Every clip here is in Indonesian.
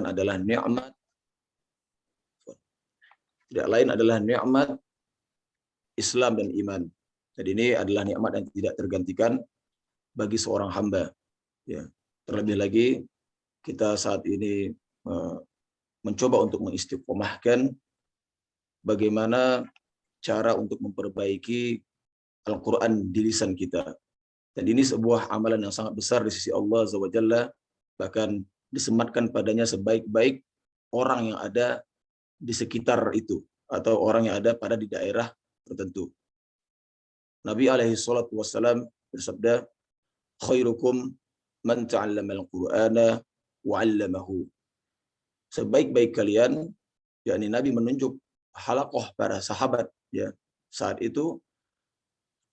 adalah nikmat, tidak lain adalah nikmat Islam dan iman. Jadi ini adalah nikmat yang tidak tergantikan bagi seorang hamba. Ya. Terlebih lagi kita saat ini mencoba untuk mengistiqomahkan bagaimana cara untuk memperbaiki Al-Quran di lisan kita. Dan ini sebuah amalan yang sangat besar di sisi Allah Azza wa Jalla, bahkan disematkan padanya sebaik-baik orang yang ada di sekitar itu, atau orang yang ada pada di daerah tertentu. Nabi alaihi salatu wassalam bersabda, khairukum man ta'allama al-Qur'ana wa 'allamahu. Sebaik-baik kalian, yakni Nabi menunjuk halaqah para sahabat, ya. Saat itu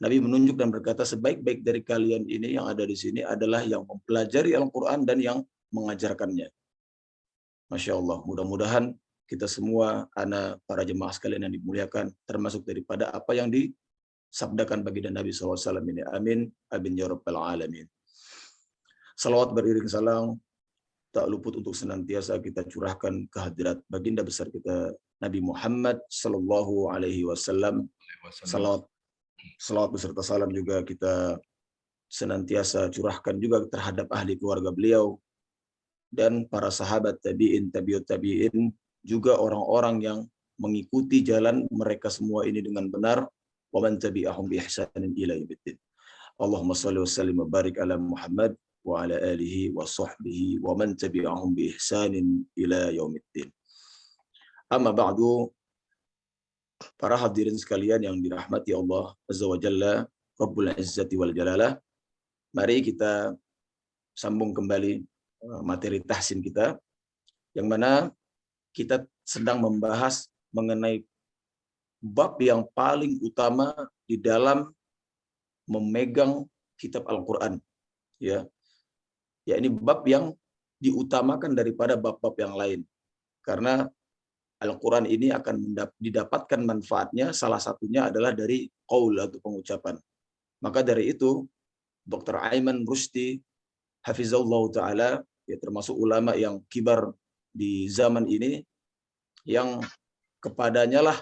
Nabi menunjuk dan berkata, sebaik-baik dari kalian ini yang ada di sini adalah yang mempelajari Al-Quran dan yang mengajarkannya. Masya Allah, mudah-mudahan kita semua, anak para jemaah sekalian yang dimuliakan, termasuk daripada apa yang disabdakan baginda Nabi SAW ini. Amin. Amin ya rabbal alamin. Salawat beriring salam tak luput untuk senantiasa kita curahkan kehadirat baginda besar kita Nabi Muhammad sallallahu alaihi wasallam. Salawat beserta salam juga kita senantiasa curahkan juga terhadap ahli keluarga beliau dan para sahabat tabi'in, tabi'ut tabi'in, juga orang-orang yang mengikuti jalan mereka semua ini dengan benar. Wa man tabi'ahum bi ihsanin ila yaumiddin. Allahumma shalli wa sallim wa barik ala Muhammad wa ala alihi wa sahbihi wa man tabi'ahum bi ihsanin ila yaumiddin. Amma ba'du, para hadirin sekalian yang dirahmati Allah Azza wa Jalla, Rabbul Izzati wal Jalalah, mari kita sambung kembali materi tahsin kita, yang mana kita sedang membahas mengenai bab yang paling utama di dalam memegang kitab Al-Quran. Ya, ini bab yang diutamakan daripada bab-bab yang lain. Karena Al-Quran ini akan didapatkan manfaatnya, salah satunya adalah dari qaul atau pengucapan. Maka dari itu, Dr. Aiman Rusdi, hafizallahu ta'ala, ya termasuk ulama yang kibar di zaman ini, yang kepadanya lah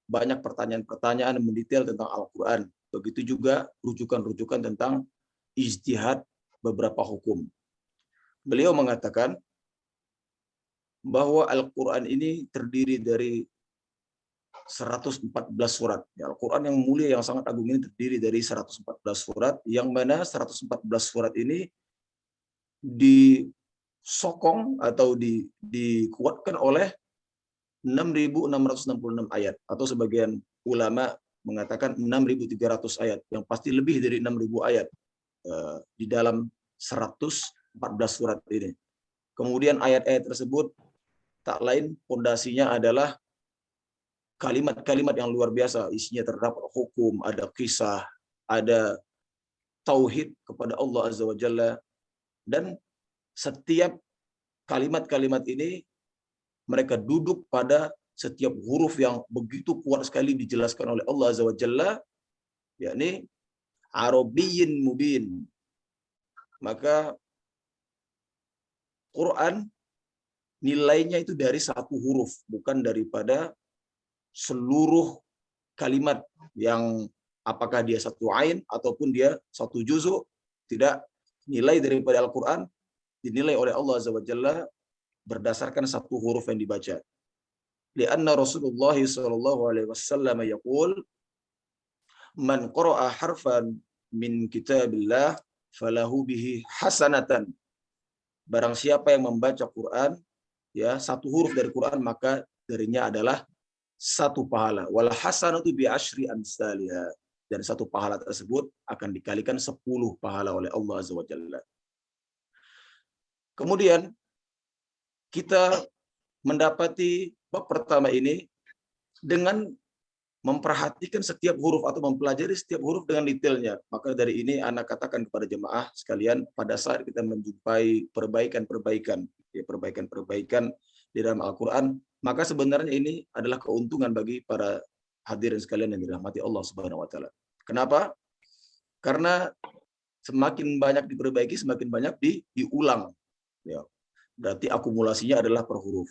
banyak pertanyaan-pertanyaan mendetail tentang Al-Quran. Begitu juga rujukan-rujukan tentang ijtihad beberapa hukum. Beliau mengatakan bahwa Al-Quran ini terdiri dari 114 surat. Ya, Al-Quran yang mulia, yang sangat agung ini terdiri dari 114 surat, yang mana 114 surat ini disokong atau dikuatkan oleh 6.666 ayat, atau sebagian ulama mengatakan 6.300 ayat, yang pasti lebih dari 6.000 ayat di dalam 114 surat ini. Kemudian ayat-ayat tersebut tak lain pondasinya adalah kalimat-kalimat yang luar biasa. Isinya terdapat hukum, ada kisah, ada tauhid kepada Allah Azza wa Jalla. Dan setiap kalimat-kalimat ini mereka duduk pada setiap huruf yang begitu kuat sekali dijelaskan oleh Allah Azza wa Jalla, yakni Arabiyyin mubin. Maka Quran nilainya itu dari satu huruf, bukan daripada seluruh kalimat yang apakah dia satu ain ataupun dia satu juzuk. Tidak, nilai daripada Al-Quran dinilai oleh Allah Azza wa Jalla berdasarkan satu huruf yang dibaca. Lianna Rasulullah sallallahu alaihi wasallam yaqul, man qara'a harfan min kitabillah falahu bihi hasanatan. Barang siapa yang membaca Quran, ya, satu huruf dari Quran, maka darinya adalah satu pahala. Wal hasanatu bi asyri amsalha. Dan satu pahala tersebut akan dikalikan 10 pahala oleh Allah Azza wa Jalla. Kemudian kita mendapati bab pertama ini dengan memperhatikan setiap huruf atau mempelajari setiap huruf dengan detailnya. Maka dari ini anak katakan kepada jemaah sekalian, pada saat kita menjumpai perbaikan-perbaikan di dalam Al-Quran, maka sebenarnya ini adalah keuntungan bagi para hadirin sekalian yang dirahmati Allah Subhanahu wa taala. Kenapa? Karena semakin banyak diperbaiki, semakin banyak diulang. Ya. berarti akumulasinya adalah per huruf.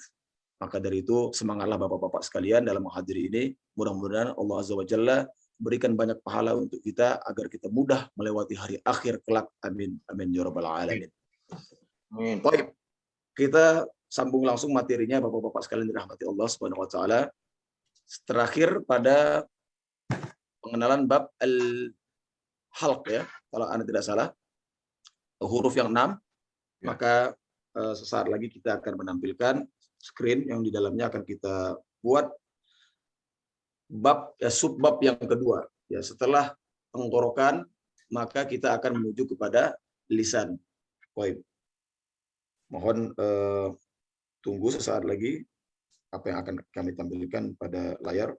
Maka dari itu semangatlah Bapak-bapak sekalian dalam menghadiri ini. Mudah-mudahan Allah Azza wa Jalla berikan banyak pahala untuk kita agar kita mudah melewati hari akhir kelak. Amin. Amin ya rabbal alamin. Amin. Baik. Kita sambung langsung materinya Bapak-bapak sekalian dirahmati Allah Subhanahu wa taala. Terakhir pada pengenalan bab al-halq ya, kalau Anda tidak salah. Huruf yang 6, maka sesaat lagi kita akan menampilkan screen yang di dalamnya akan kita buat bab subbab yang kedua ya, setelah tenggorokan maka kita akan menuju kepada lisan. Baik. Mohon tunggu sesaat lagi apa yang akan kami tampilkan pada layar.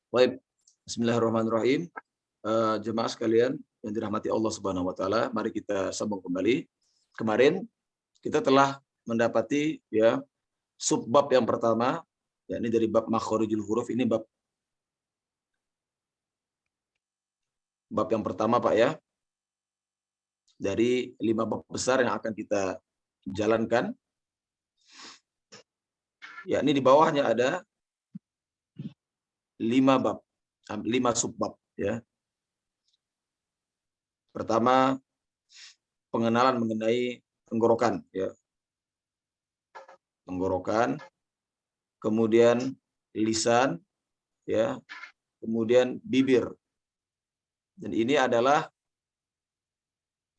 Baik, bismillahirrahmanirrahim. Jemaah sekalian yang dirahmati Allah Subhanahu wa taala, mari kita sambung kembali. Kemarin kita telah mendapati ya subbab yang pertama, yakni dari bab makharijul huruf. Ini bab yang pertama Pak ya. Dari 5 bab besar yang akan kita jalankan. Yakni di bawahnya ada 5 bab, 5 subbab ya. Pertama, pengenalan mengenai tenggorokan ya. Tenggorokan, kemudian lisan ya, kemudian bibir. Dan ini adalah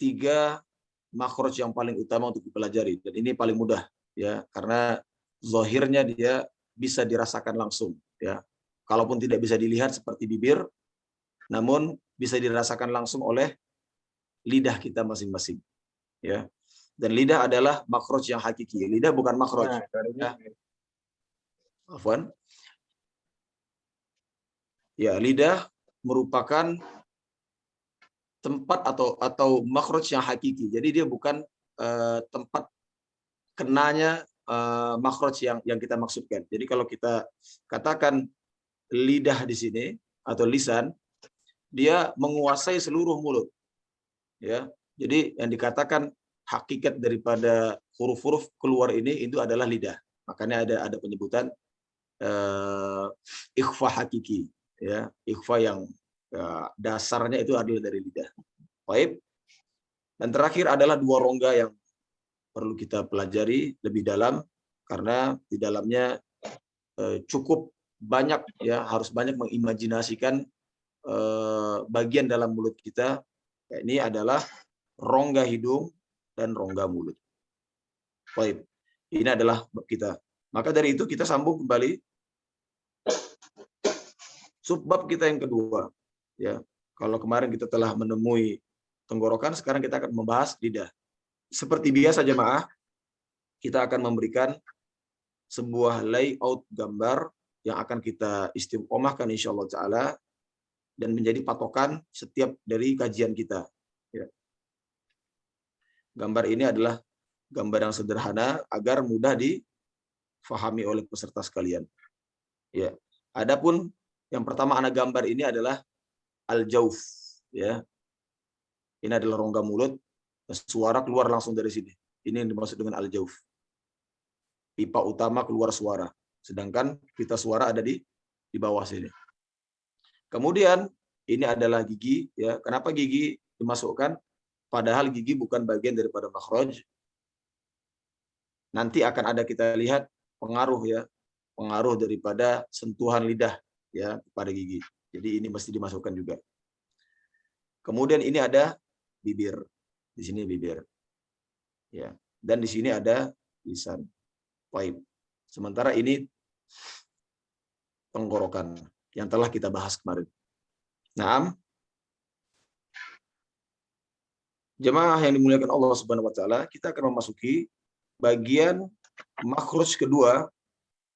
3 makhraj yang paling utama untuk dipelajari, dan ini paling mudah ya, karena zahirnya dia bisa dirasakan langsung ya. Kalaupun tidak bisa dilihat seperti bibir, namun bisa dirasakan langsung oleh lidah kita masing-masing ya. Dan lidah adalah makhraj yang hakiki. Lidah bukan makhraj. Ya. Afwan. Ya, lidah merupakan tempat atau makhraj yang hakiki. Jadi dia bukan tempat kenanya makhraj yang kita maksudkan. Jadi kalau kita katakan lidah di sini atau lisan, dia menguasai seluruh mulut. Ya. Jadi yang dikatakan hakikat daripada huruf-huruf keluar ini itu adalah lidah. Makanya ada penyebutan ikhfa hakiki ya, ikhfa yang dasarnya itu adalah dari lidah. Baik. Dan terakhir adalah 2 rongga yang perlu kita pelajari lebih dalam, karena di dalamnya cukup banyak ya, harus banyak mengimajinasikan bagian dalam mulut kita. Ini adalah rongga hidung dan rongga mulut. Baik. Ini adalah bab kita. Maka dari itu kita sambung kembali subbab kita yang kedua ya. Kalau kemarin kita telah menemui tenggorokan, sekarang kita akan membahas lidah. Seperti biasa jemaah, kita akan memberikan sebuah layout gambar yang akan kita istiqomahkan insyaallah taala dan menjadi patokan setiap dari kajian kita ya. Gambar ini adalah gambar yang sederhana agar mudah difahami oleh peserta sekalian ya. Adapun yang pertama anak gambar ini adalah al-jauf ya. Ini adalah rongga mulut, suara keluar langsung dari sini. Ini yang dimaksud dengan al-jauf. Pipa utama keluar suara, sedangkan pita suara ada di bawah sini. Kemudian ini adalah gigi ya. Kenapa gigi dimasukkan? Padahal gigi bukan bagian daripada makhraj. Nanti akan ada kita lihat pengaruh ya, pengaruh daripada sentuhan lidah ya pada gigi. Jadi ini mesti dimasukkan juga. Kemudian ini ada bibir. Di sini bibir. Ya. Dan di sini ada lisan. Baik. Sementara ini tenggorokan yang telah kita bahas kemarin. Naam. Jemaah yang dimuliakan Allah Subhanahu wa taala, kita akan memasuki bagian makhraj kedua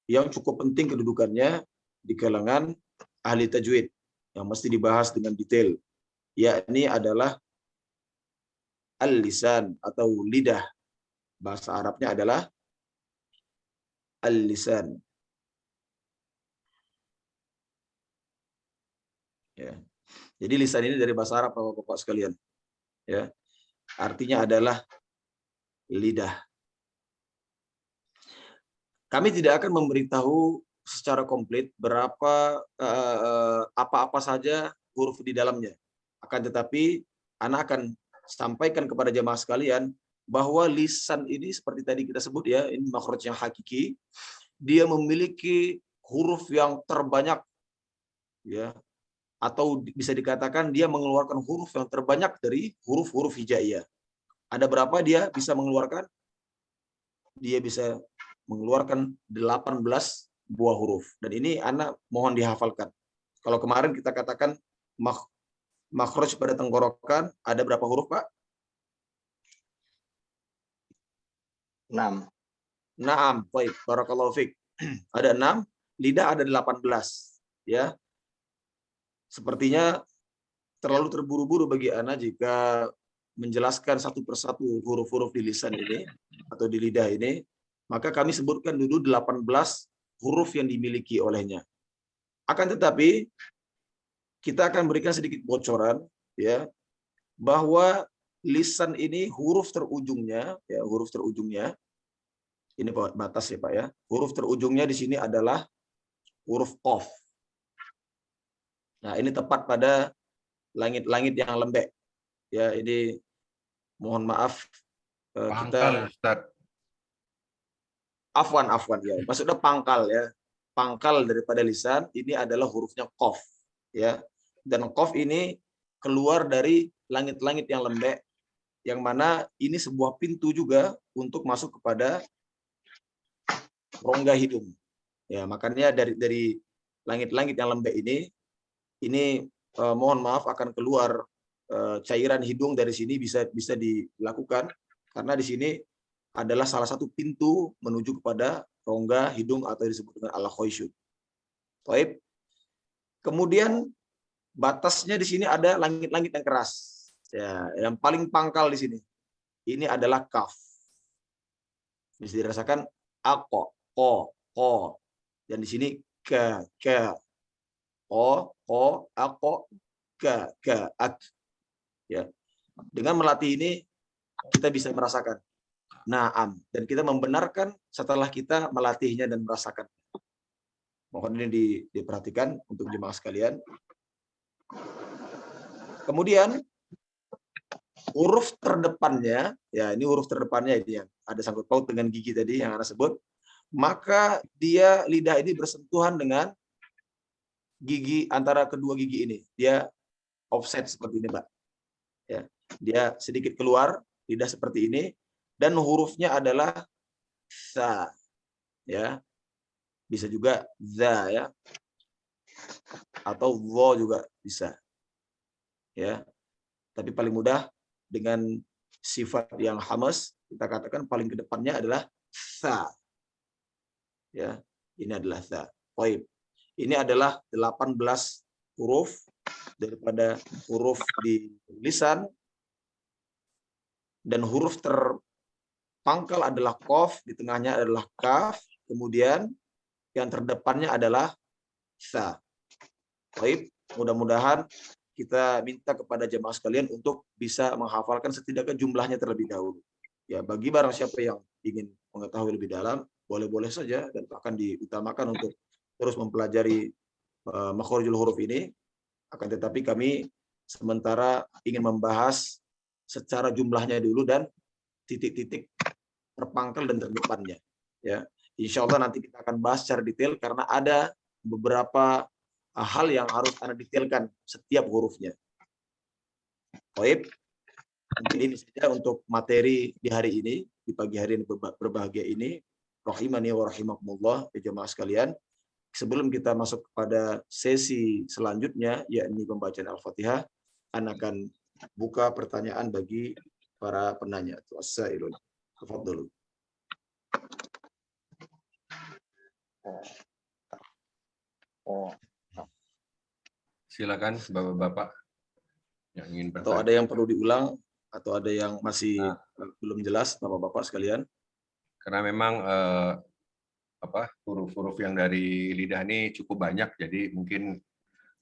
yang cukup penting kedudukannya di kalangan ahli tajwid yang mesti dibahas dengan detail, yakni adalah al-lisan atau lidah. Bahasa Arabnya adalah al-lisan. Ya. Jadi lisan ini dari bahasa Arab Bapak-bapak sekalian. Ya. Artinya adalah lidah. Kami tidak akan memberitahu secara komplit berapa apa-apa saja huruf di dalamnya. Akan tetapi Ana akan sampaikan kepada jemaah sekalian bahwa lisan ini seperti tadi kita sebut ya, ini makhraj yang hakiki, dia memiliki huruf yang terbanyak ya, atau bisa dikatakan dia mengeluarkan huruf yang terbanyak dari huruf-huruf hijaiyah. Ada berapa dia bisa mengeluarkan? Dia bisa mengeluarkan 18 buah huruf. Dan ini anak mohon dihafalkan. Kalau kemarin kita katakan makhraj pada tenggorokan ada berapa huruf, Pak? 6. Naam, baik. Barakallahu fiik. Ada 6, lidah ada 18. Ya. Sepertinya terlalu terburu-buru bagi Ana jika menjelaskan satu persatu huruf-huruf di lisan ini atau di lidah ini, maka kami sebutkan dulu 18 huruf yang dimiliki olehnya. Akan tetapi kita akan berikan sedikit bocoran ya, bahwa lisan ini huruf terujungnya ya, huruf terujungnya ini batas ya Pak ya. Huruf terujungnya di sini adalah huruf qaf. Nah, ini tepat pada langit-langit yang lembek. Ya, ini mohon maaf Pangkal, Ustaz. Afwan ya. Maksudnya pangkal ya. Pangkal daripada lisan ini adalah hurufnya qaf ya. Dan qaf ini keluar dari langit-langit yang lembek, yang mana ini sebuah pintu juga untuk masuk kepada rongga hidung. Ya, makanya dari langit-langit yang lembek ini mohon maaf akan keluar cairan hidung dari sini bisa dilakukan karena di sini adalah salah satu pintu menuju kepada rongga hidung atau disebut dengan al-khayshum. Baik. Kemudian batasnya di sini ada langit-langit yang keras. Ya, yang paling pangkal di sini. Ini adalah kaf. Bisa dirasakan ako, ko. Dan di sini ke, o, ako, ke, ak. Ya. Dengan melatih ini kita bisa merasakan naam, dan kita membenarkan setelah kita melatihnya dan merasakan. Mohon ini diperhatikan untuk jemaah sekalian. Kemudian huruf terdepannya, ya ini huruf terdepannya ini yang ada sangkut paut dengan gigi tadi yang Anda sebut, maka dia lidah ini bersentuhan dengan gigi antara kedua gigi ini. Dia offset seperti ini, Pak. Ya, dia sedikit keluar, lidah seperti ini, dan hurufnya adalah sa. Ya. Bisa juga za ya. Atau wo juga bisa. Ya. Tapi paling mudah dengan sifat yang hamas, kita katakan paling ke depannya adalah sa. Ya, ini adalah sa. Baik. Ini adalah 18 huruf daripada huruf di lisan, dan huruf terpangkal adalah qaf, di tengahnya adalah kaf, kemudian yang terdepannya adalah sa. Baik, mudah-mudahan kita minta kepada jemaah sekalian untuk bisa menghafalkan setidaknya jumlahnya terlebih dahulu. Ya, bagi barang siapa yang ingin mengetahui lebih dalam, boleh-boleh saja dan akan diutamakan untuk terus mempelajari makhorijul huruf ini. Akan tetapi kami sementara ingin membahas secara jumlahnya dulu dan titik-titik terpangkal dan terdepannya. Ya, insya Allah nanti kita akan bahas secara detail karena ada beberapa hal yang harus Anda detailkan setiap hurufnya. Baik, mungkin ini saja untuk materi di hari ini, di pagi hari ini berbahagia ini. Rahimani wa rahimakumullah, jemaah sekalian. Sebelum kita masuk kepada sesi selanjutnya, yakni pembacaan Al-Fatihah, Anda akan buka pertanyaan bagi para penanya. As-sailun. Tafadhalu. Silakan Bapak-bapak yang ingin Atau bertanya. ada yang perlu diulang atau ada yang masih belum jelas, Bapak-bapak sekalian? Karena memang huruf-huruf yang dari lidah ini cukup banyak, jadi mungkin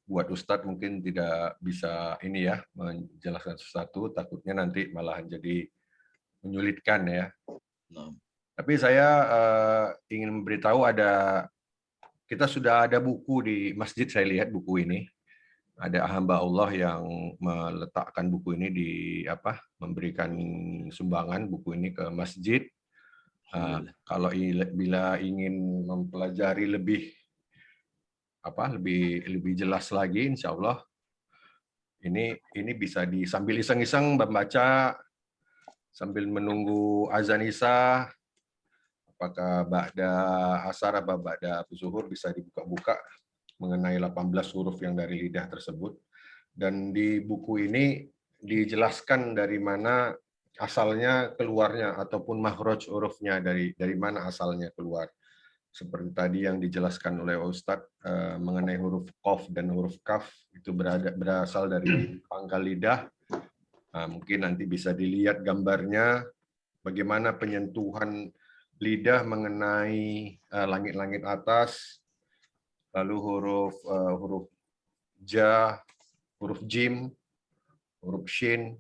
buat Ustadz mungkin tidak bisa ini ya menjelaskan sesuatu, takutnya nanti malah jadi menyulitkan ya. Nah. Tapi saya ingin memberitahu kita sudah ada buku di masjid, saya lihat buku ini. Ada hamba Allah yang meletakkan buku ini memberikan sumbangan buku ini ke masjid. Kalau bila ingin mempelajari lebih jelas lagi, insya Allah ini bisa sambil iseng-iseng membaca sambil menunggu azan isya, apakah ba'da asar atau ba'da zuhur bisa dibuka-buka mengenai 18 huruf yang dari lidah tersebut. Dan di buku ini dijelaskan dari mana asalnya keluarnya ataupun makhraj hurufnya, dari mana asalnya keluar. Seperti tadi yang dijelaskan oleh Ustadz mengenai huruf qaf dan huruf kaf itu berasal dari pangkal lidah. Mungkin nanti bisa dilihat gambarnya bagaimana penyentuhan lidah mengenai langit-langit atas, lalu huruf ja, huruf jim, huruf shin,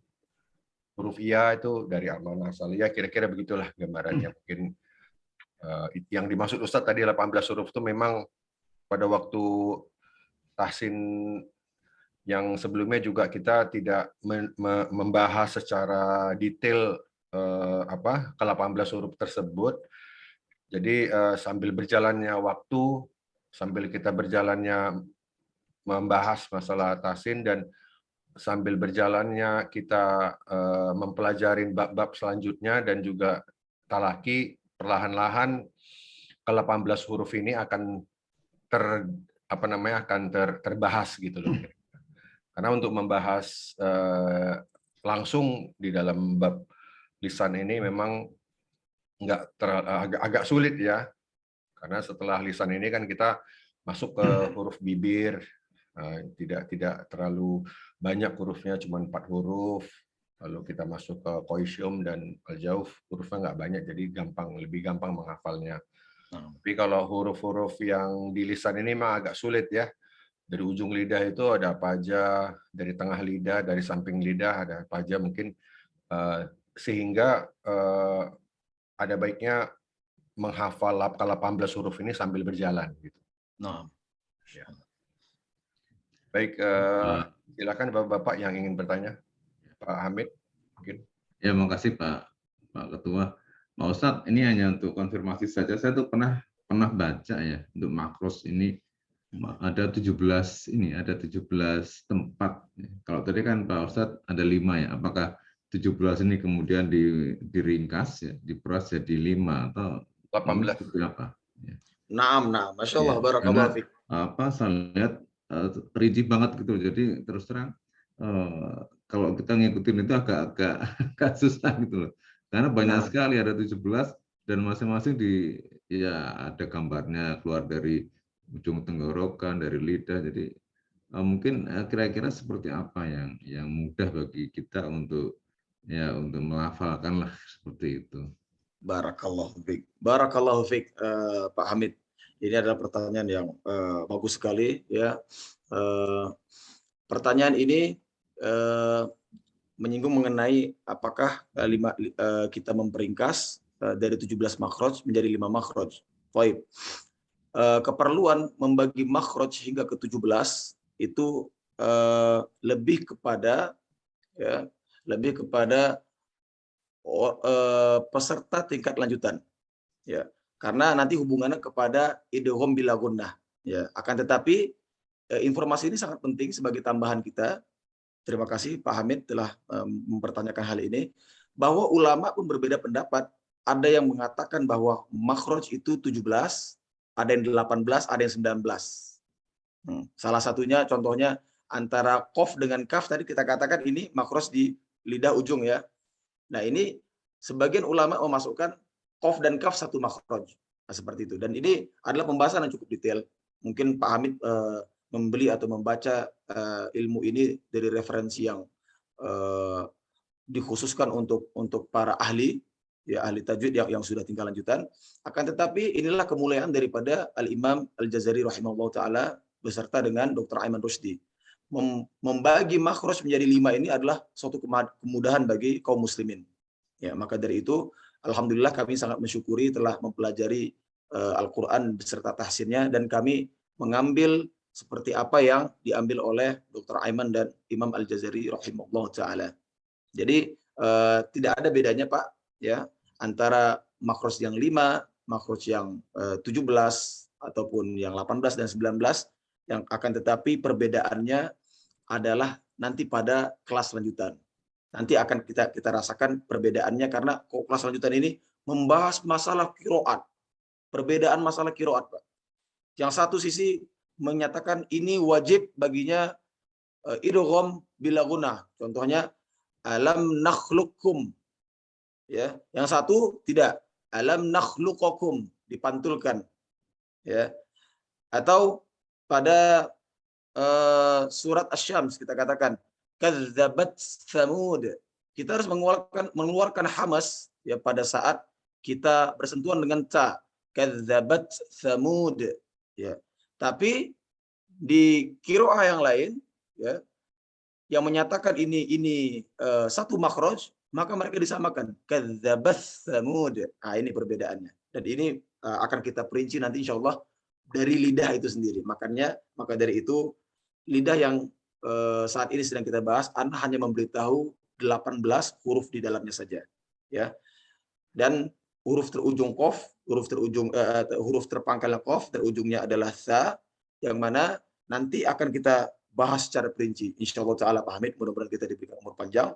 huruf ya itu dari mana asalnya. Kira-kira begitulah gambarannya. Mungkin yang dimaksud Ustadz tadi 18 huruf itu memang pada waktu tahsin yang sebelumnya juga kita tidak membahas secara detail ke-18 huruf tersebut. Jadi sambil berjalannya waktu, sambil kita berjalannya membahas masalah tahsin dan sambil berjalannya kita mempelajari bab-bab selanjutnya dan juga talaki, perlahan-lahan ke-18 huruf ini akan terbahas gitu loh. Karena untuk membahas langsung di dalam bab lisan ini memang agak sulit ya. Karena setelah lisan ini kan kita masuk ke huruf bibir, tidak terlalu banyak hurufnya, cuma 4 huruf. Lalu kita masuk ke qoisium dan al-jauf, hurufnya nggak banyak, jadi lebih gampang menghafalnya. Tapi kalau huruf-huruf yang di lisan ini mah agak sulit ya. Dari ujung lidah itu ada apa aja, dari tengah lidah, dari samping lidah ada apa aja, mungkin sehingga ada baiknya menghafal ke-18 huruf ini sambil berjalan gitu. Nah. Ya. Baik, silakan Bapak-bapak yang ingin bertanya. Pak Hamid mungkin. Ya, makasih Pak Ketua. Pak Ustadz, ini hanya untuk konfirmasi saja. Saya tuh pernah baca ya, untuk makros ini ada 17 tempat. Kalau tadi kan Pak Ustadz ada 5 ya. Apakah 17 ini kemudian diringkas ya, diperas jadi 5 atau 18 berapa? Ya. Naam, Masya Allah, barakallahu fiik. Saya lihat rinci banget gitu. Jadi terus terang kalau kita ngikutin itu agak susah gitu loh. Karena banyak sekali, ada 17 dan masing-masing ada gambarnya keluar dari ujung tenggorokan, dari lidah. Jadi mungkin kira-kira seperti apa yang mudah bagi kita untuk melafalkan lah, seperti itu. Barakallahu fiik. Barakallahu fiik, Pak Hamid. Ini adalah pertanyaan yang bagus sekali ya. Pertanyaan ini menyinggung mengenai apakah kita memperingkas dari 17 makhraj menjadi 5 makhraj. Baik. Keperluan membagi makhraj hingga ke 17 itu lebih kepada peserta tingkat lanjutan. Ya. Karena nanti hubungannya kepada idgham bila gunnah. Ya, akan tetapi informasi ini sangat penting sebagai tambahan kita. Terima kasih Pak Hamid telah mempertanyakan hal ini. Bahwa ulama pun berbeda pendapat. Ada yang mengatakan bahwa makhraj itu 17, ada yang 18, ada yang 19. Salah satunya contohnya antara qaf dengan kaf tadi kita katakan ini makhraj di lidah ujung ya. Nah, ini sebagian ulama memasukkan qaf dan kaf satu makhraj. Nah, seperti itu. Dan ini adalah pembahasan yang cukup detail. Mungkin Pak Hamid membeli atau membaca ilmu ini dari referensi yang dikhususkan untuk para ahli, ya ahli tajwid yang sudah tinggal lanjutan. Akan tetapi inilah kemuliaan daripada Al-Imam Al-Jazari rahimahullah taala beserta dengan Dr. Aiman Rusdi. Membagi makhraj menjadi 5 ini adalah suatu kemudahan bagi kaum muslimin. Ya, maka dari itu alhamdulillah kami sangat mensyukuri telah mempelajari Al-Qur'an beserta tahsinnya, dan kami mengambil seperti apa yang diambil oleh Dr. Aiman dan Imam Al-Jazari rahimahullah taala. Jadi tidak ada bedanya Pak, ya, antara makhraj yang 5, makhraj yang 17 ataupun yang 18 dan 19, yang akan tetapi perbedaannya adalah nanti pada kelas lanjutan. Nanti akan kita rasakan perbedaannya, karena kelas lanjutan ini membahas masalah qiraat. Perbedaan masalah qiraat, Pak. Yang satu sisi menyatakan ini wajib baginya idgham bila gunnah. Contohnya alam nakhluqukum. Ya, yang satu tidak, alam nakhluqakum, dipantulkan. Ya. Atau pada surat Asy-Syams kita katakan kadzabat Tsamud. Kita harus mengeluarkan hamas ya pada saat kita bersentuhan dengan ta. Kadzabat Tsamud. Ya. Tapi di qiraah yang lain ya yang menyatakan ini satu makhraj, maka mereka disamakan. Kadzabat Tsamud. Nah, ini perbedaannya. Dan ini akan kita perinci nanti insyaallah dari lidah itu sendiri. Maka dari itu lidah yang saat ini sedang kita bahas, Anda hanya memberitahu 18 huruf di dalamnya saja, ya. Dan huruf terujung qaf, huruf terpangkalnya qaf, terujungnya adalah sa, yang mana nanti akan kita bahas secara perinci. Insyaallah taala Pak Hamid, mudah-mudahan kita diberikan umur panjang.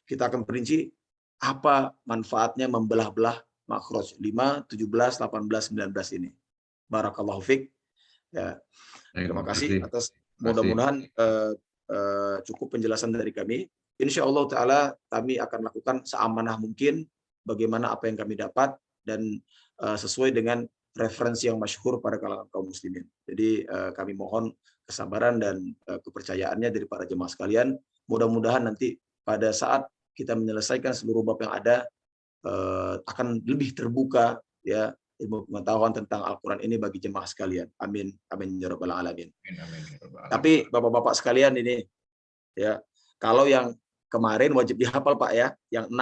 Kita akan perinci apa manfaatnya membelah-belah makhraj 5, 17, 18, 19 ini. Barakallahu fiik. Ya. Terima kasih atas, mudah-mudahan cukup penjelasan dari kami. Insyaallah taala kami akan lakukan seamanah mungkin bagaimana apa yang kami dapat, dan sesuai dengan referensi yang masyhur pada kalangan kaum muslimin. Jadi kami mohon kesabaran dan kepercayaannya dari para jemaah sekalian. Mudah-mudahan nanti pada saat kita menyelesaikan seluruh bab yang ada akan lebih terbuka ya ilmu pengetahuan tentang Al-Quran ini bagi jemaah sekalian. Amin. Amin ya rabbal alamin. Tapi Bapak-bapak sekalian ini ya, kalau yang kemarin wajib dihafal Pak ya, yang 6.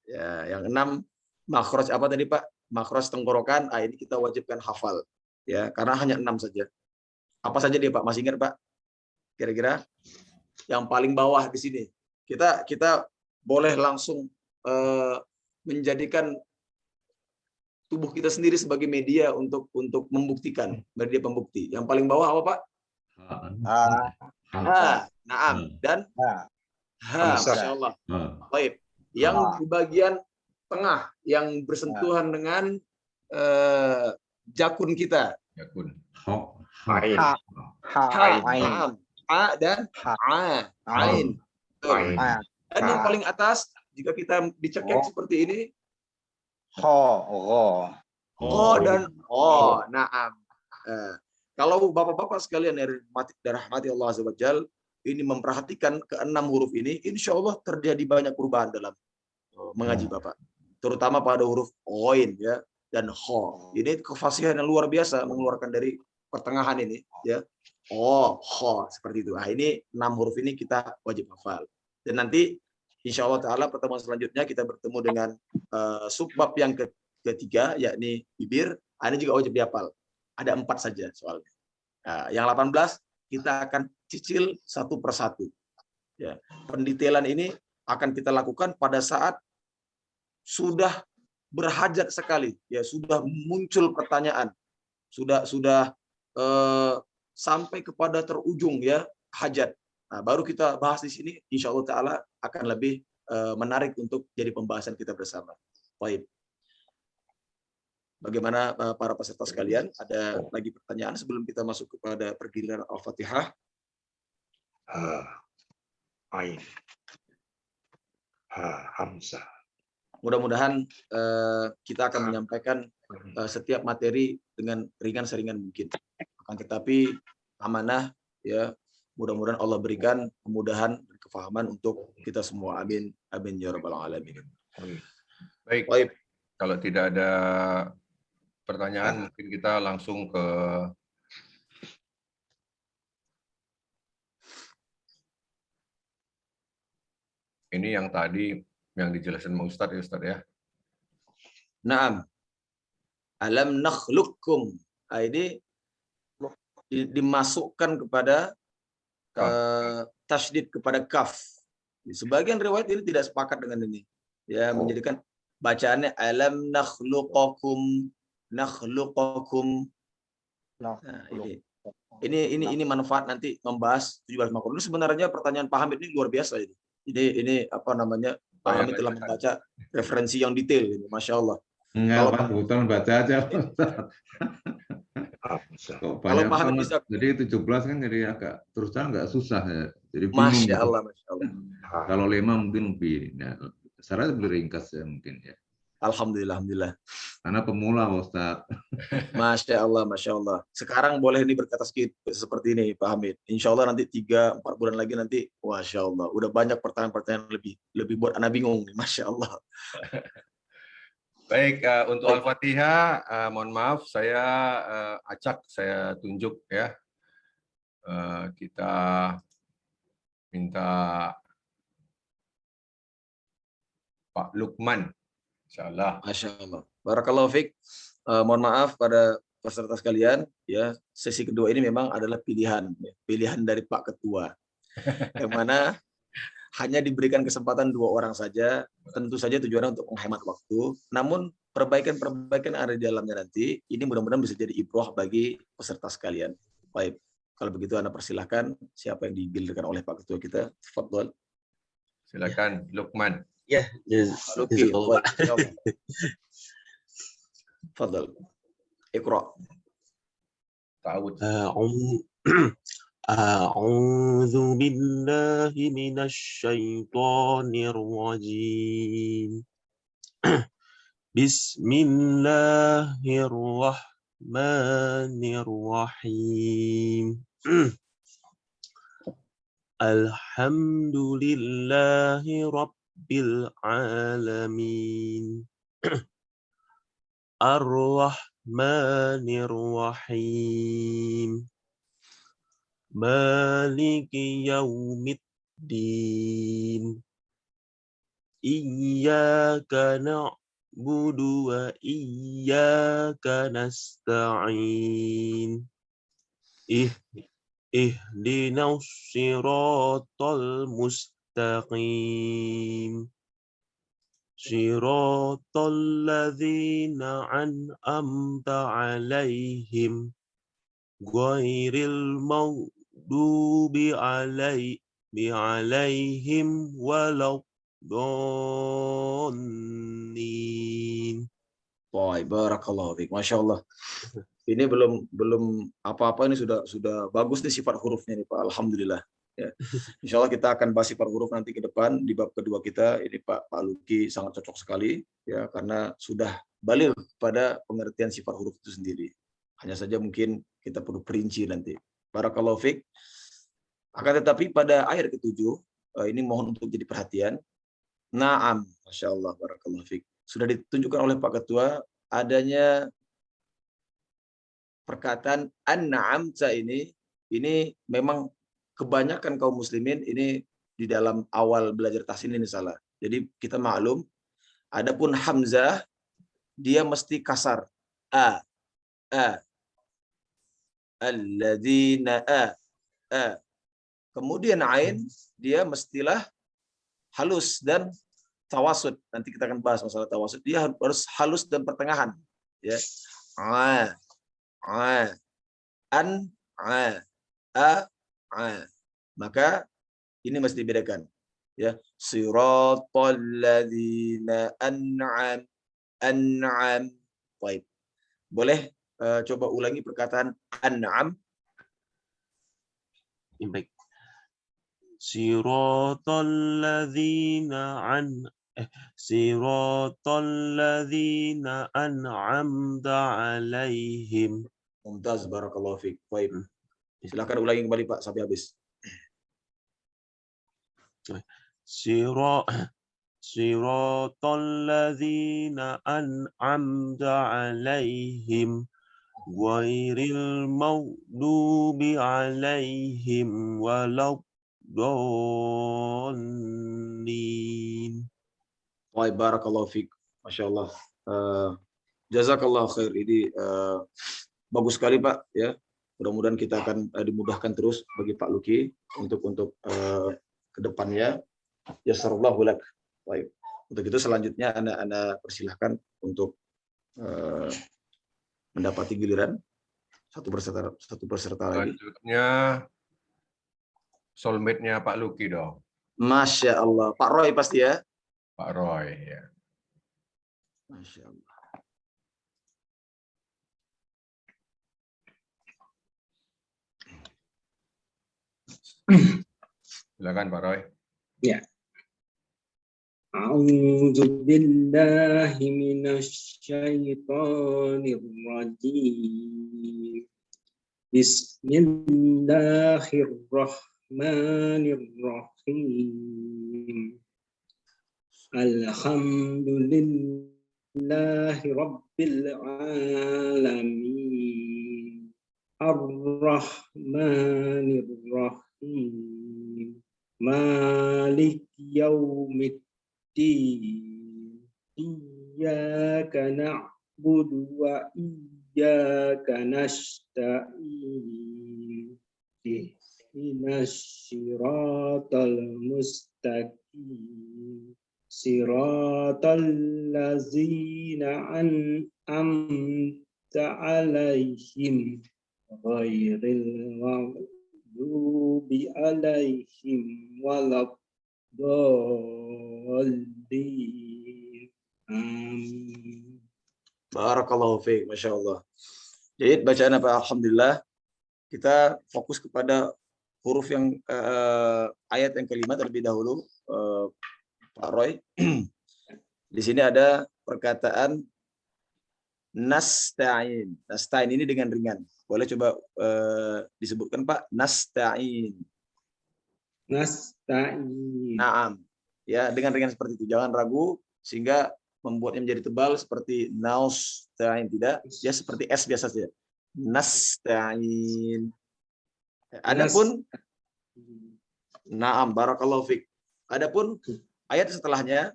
Ya, yang 6 makhraj apa tadi Pak? Makhraj tenggorokan, ini kita wajibkan hafal. Ya, karena hanya 6 saja. Apa saja dia Pak? Masih ingat Pak? Kira-kira yang paling bawah di sini. Kita boleh langsung menjadikan tubuh kita sendiri sebagai media untuk membuktikan, media pembukti. Yang paling bawah apa Pak? Ha, naam, dan ha, Masya Allah. Baik. Yang di bagian tengah yang bersentuhan dengan jakun kita. Jakun. Ha, dan ain. Dan yang paling atas, jika kita dicekek seperti ini, dan naam. Kalau bapak-bapak sekalian dari rahmati Allah Azza wa Jalla ini memperhatikan ke-6 huruf ini, insya Allah terjadi banyak perubahan dalam mengaji bapak, terutama pada huruf ghain ya dan kha. Ini kefasihan yang luar biasa mengeluarkan dari pertengahan ini ya. Kha seperti itu. Nah, ini 6 huruf ini kita wajib hafal. Dan nanti insya Allah taala pertemuan selanjutnya kita bertemu dengan subbab yang ketiga, yakni bibir. Ini juga wajib dihafal. Ada 4 saja soalnya. Nah, yang 18 kita akan cicil satu persatu. Ya, pendetailan ini akan kita lakukan pada saat sudah berhajat sekali, ya sudah muncul pertanyaan, sudah sampai kepada terujung ya hajat. Nah, baru kita bahas di sini. Insya Allah taala akan lebih menarik untuk jadi pembahasan kita bersama. Baik. Bagaimana para peserta sekalian? Ada lagi pertanyaan sebelum kita masuk kepada pergiliran Al-Fatihah? Ain. Hamzah. Mudah-mudahan kita akan menyampaikan setiap materi dengan ringan seringan mungkin. Akan tetapi amanah ya, mudah-mudahan Allah berikan kemudahan dan kefahaman untuk kita semua. Amin. Amin ya rabbal alamin. Baik. Baik. Kalau tidak ada pertanyaan, mungkin kita langsung ke ini yang tadi yang dijelaskan sama Ustadz ya Ustadz ya. Naam. Alam nakhluqkum. Ini dimasukkan kepada tasydid kepada kaf. Sebagian riwayat ini tidak sepakat dengan ini. Ya, menjadikan bacaannya alam nakhluqakum. Nah, ini manfaat nanti membahas 17 makhluk. Ini sebenarnya pertanyaan Pak Hamid ini luar biasa ini. Ini apa namanya? Pak Hamid telah membaca referensi yang detail ini, Masya Allah. Enggak, Pak, kebetulan baca aja. Kalau Pak Hamid bisa, jadi 17 kan jadi agak terus terang nggak susah ya. Jadi bingung. Masya Allah, gitu. Masya Allah. Kalau 5 mungkin lebih. Ya, secara lebih ringkas ya mungkin ya. Alhamdulillah, alhamdulillah. Karena pemula, Ustaz. Masya Allah, Masya Allah. Sekarang boleh ini berkata seperti ini, Pak Hamid. Insya Allah nanti 3-4 bulan lagi nanti, Masya Allah. Udah banyak pertanyaan-pertanyaan lebih buat anak bingung nih, Masya Allah. Baik, untuk Al-Fatihah, mohon maaf, saya acak, saya tunjuk ya. Kita minta Pak Lukman, insyaallah. Masya Allah. Barakallahu fiik. Mohon maaf pada peserta sekalian, ya sesi kedua ini memang adalah pilihan dari Pak Ketua, yang mana hanya diberikan kesempatan 2 orang saja. Tentu saja tujuannya untuk menghemat waktu. Namun perbaikan-perbaikan yang ada di dalamnya nanti, ini mudah-mudahan bisa jadi ibrah bagi peserta sekalian. Baik, kalau begitu Anda persilahkan siapa yang digilirkan oleh Pak Ketua kita. Tafadhol. Silakan Lukman. Ya, jazakallah. Tafadhol. Iqra. Ta'awud. أعوذ بالله من الشيطان الرجيم بسم الله الرحمن الرحيم الحمد لله رب العالمين الرحمن الرحيم مالك يوم الدين إياك نعبد وإياك نستعين اهدنا الصراط المستقيم صراط الذين أنعمت عليهم غير المغضوب عليهم ولا الضالين. Baik, barakallahu fiik. Masya Allah. Ini belum apa-apa, ini sudah bagus nih sifat hurufnya nih Pak. Alhamdulillah. Ya. Insya Allah kita akan bahas sifat huruf nanti ke depan di bab kedua kita. Ini Pak Luki sangat cocok sekali ya, karena sudah balik pada pengertian sifat huruf itu sendiri. Hanya saja mungkin kita perlu perinci nanti. Barakallahu fiik. Akan tetapi pada ayat ke-7 ini mohon untuk jadi perhatian. Naam, Masya Allah, barakallahu fiik. Sudah ditunjukkan oleh Pak Ketua adanya perkataan an-na'amta ini memang kebanyakan kaum muslimin ini di dalam awal belajar tahsin ini salah. Jadi kita maklum, adapun hamzah dia mesti kasar. Alladzina Kemudian ain dia mestilah halus dan tawasud. Nanti kita akan bahas masalah tawasud. Dia harus halus dan pertengahan. Ya. Maka ini mesti dibedakan. Ya. Siratal ladzina an'am. Baik. Boleh coba ulangi perkataan an'am. Baik. Siratal ladzina an'amta alaihim. Mumtaz, barakallahu fiik. Baik. Silakan ulangi kembali Pak sampai habis. Siratal ladzina an'amta alaihim ghairil maghdubi alaihim waladdallin. Baik, barakallahu fiik. Masya Allah. Jazakallah khair. Ini bagus sekali Pak ya. Mudah-mudahan kita akan dimudahkan terus bagi Pak Luki untuk kedepannya. Yasarallahu lak. Baik. Untuk itu selanjutnya Anda persilahkan untuk mendapati giliran satu peserta lagi. Selanjutnya soulmate-nya Pak Luki dong. Masya Allah. Pak Roy pasti ya. Pak Roy ya. Masya Allah. Silakan Pak Roy. Ya. A'udzu billahi minasy syaithanir rajim. Bismillahirrahmanirrahim. Alhamdulillahi rabbil alamin. Ar-Rahmanir Rahim. Malik yaumiddin. Iyyaka na'budu wa iyyaka nasta'in. Ihdinas siratal mustaqim. Siratal ladzina an'amta 'alaihim ghairil maghdubi 'alaihim waladdallin. Amin. Barakallahu fiik. Masya Allah. Jadi bacaan apa? Alhamdulillah. Kita fokus kepada huruf yang ayat yang kelima terlebih dahulu, Pak Roy. Di sini ada perkataan nasta'in. Nasta'in ini dengan ringan. Boleh coba disebutkan Pak? Nasta'in. Nasta'in. Naam. Ya, dengan ringan seperti itu. Jangan ragu sehingga membuatnya menjadi tebal seperti nasta'in, tidak. Ya seperti S biasa saja. Nasta'in. Adapun naam, barakallahu fiik. Adapun ayat setelahnya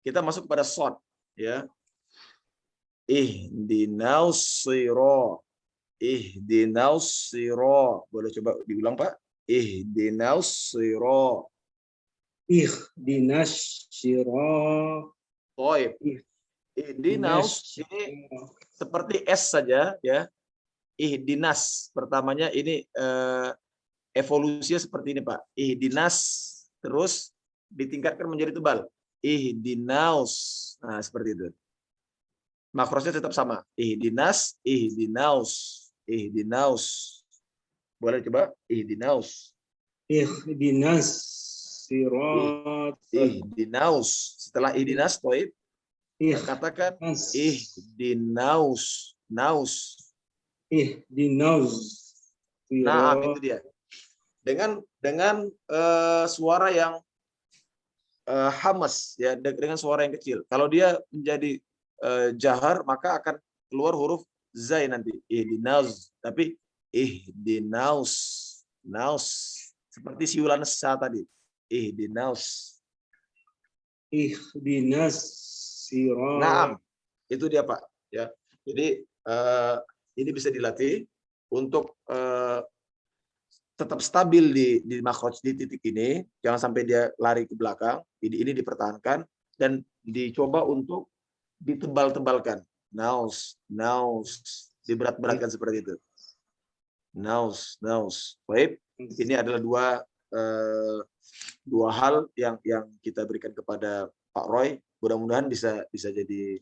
kita masuk kepada shad, ya. Ihdinas sira. Ihdinas sira. Boleh coba diulang, Pak? Ihdinas sira. Ihdinas sira. Baik. Ihdinas ini seperti S saja, ya. Ihdinas pertamanya ini evolusinya seperti ini Pak. Ihdinas terus ditingkatkan menjadi tebal. Ihdinas. Nah, seperti itu. Makrosnya tetap sama. Ihdinas, ihdinas, ihdinas. Boleh coba ihdinas. Ihdinas sirat. Ihdinas. Setelah ihdinas, toib, katakan ihdinas. Naus. Ihdinas. Nah, itu dia. Dengan suara yang hamas, ya, dengan suara yang kecil. Kalau dia menjadi jahar, maka akan keluar huruf zai nanti. Ihdinas. Tapi ihdinas. Naus. Seperti siulan sa tadi. Ihdinas. Ihdinas sirat. Nah, itu dia Pak. Ya. Jadi ini bisa dilatih untuk tetap stabil di makhraj di titik ini, jangan sampai dia lari ke belakang. Ini dipertahankan dan dicoba untuk ditebal-tebalkan. Naus, naus, diberat-beratkan seperti itu. Naus, naus. Baik, ini adalah dua hal yang kita berikan kepada Pak Roy. Mudah-mudahan bisa jadi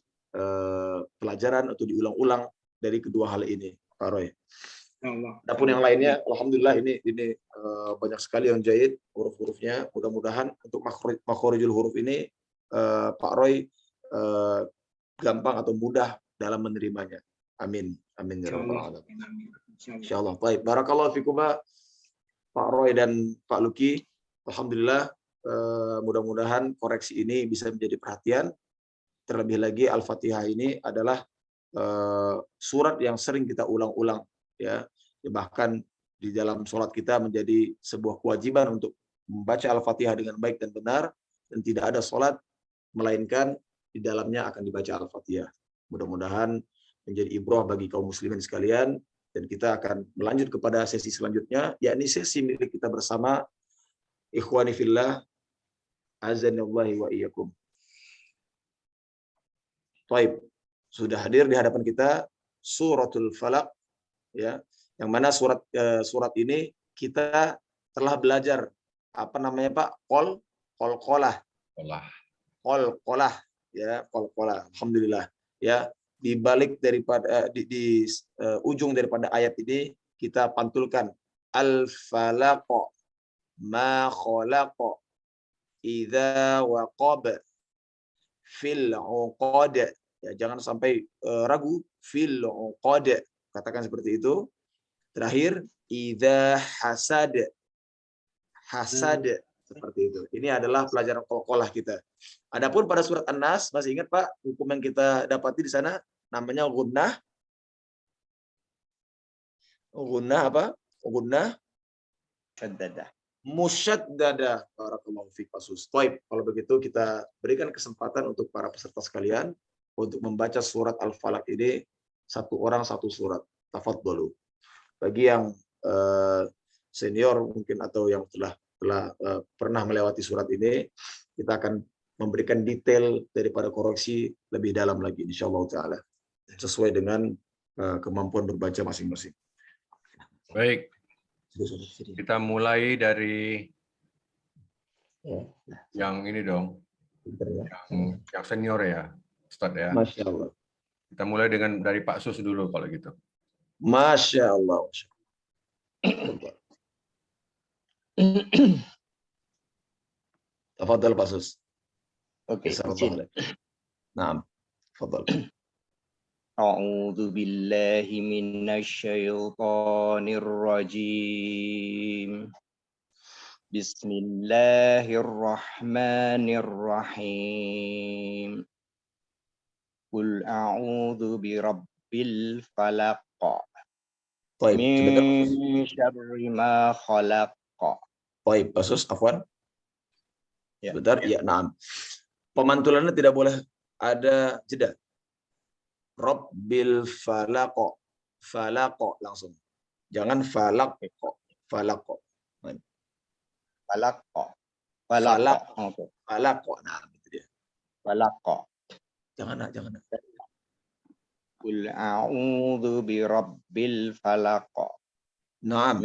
pelajaran atau diulang-ulang dari kedua hal ini, Pak Roy. Ya Allah. Adapun yang lainnya, alhamdulillah ini banyak sekali yang jahit huruf-hurufnya. Mudah-mudahan untuk makhorijul huruf ini Pak Roy gampang atau mudah dalam menerimanya. Amin. Amin ya rabbal alamin. Insyaallah. Baik, barakallahu fikum Pak Roy dan Pak Luki. Alhamdulillah mudah-mudahan koreksi ini bisa menjadi perhatian. Terlebih lagi Al-Fatihah ini adalah surat yang sering kita ulang-ulang, ya. Bahkan di dalam sholat kita menjadi sebuah kewajiban untuk membaca Al-Fatihah dengan baik dan benar, dan tidak ada sholat melainkan di dalamnya akan dibaca Al-Fatihah. Mudah-mudahan menjadi ibrah bagi kaum muslimin sekalian, dan kita akan melanjut kepada sesi selanjutnya, yakni sesi milik kita bersama. Ikhwani fillah, azanallahi wa iyyakum. Baik, sudah hadir di hadapan kita Suratul Falaq, ya, yang mana surat ini kita telah belajar apa namanya Pak? Qalqalah, ya, qalqalah. Alhamdulillah, ya. Di balik daripada di ujung daripada ayat ini kita pantulkan al-falaq ma khalaq idza waqab fil uqad. Ya, jangan sampai ragu, fil uqad, katakan seperti itu. Terakhir idza hasad seperti itu. Ini adalah pelajaran qalqalah kita. Adapun pada surat An-Nas, masih ingat Pak hukum yang kita dapati di sana namanya gunnah. Gunnah apa? Gunnah musyaddadah. Barakallahu fiik Pak Sus. Baik, kalau begitu kita berikan kesempatan untuk para peserta sekalian untuk membaca surat Al-Falaq ini satu orang satu surat. Tafadhalu. Bagi yang senior mungkin atau yang telah pernah melewati surat ini, kita akan memberikan detail daripada koreksi lebih dalam lagi insyaallah taala sesuai dengan kemampuan berbaca masing-masing. Baik. Kita mulai dari yang ini dong. Yang senior ya, Ustaz ya. Masya Allah. Kita mulai dari Pak Sus dulu kalau gitu. Masya Allah. Tafadhal Pak Sus. Oke, izin. Naam. Tafadhal. A'udzu billahi minasyaitonir rajim. Bismillahirrahmanirrahim. Qul a'udzu birabbil falaq. Baik, sebentar. Min syarri ma khalaq. Baik, Pak Sus, afwan. Ya. Sebentar, ya, naam. Pemantulannya tidak boleh ada jeda. Rabbil falaq. Falaq langsung. Jangan falaq. Falaq. Falaq. Falaq. Oke. Falaq. Nah, itu dia. Falaq. Jangan. Qul a'udzu birabbil falaq. Naam.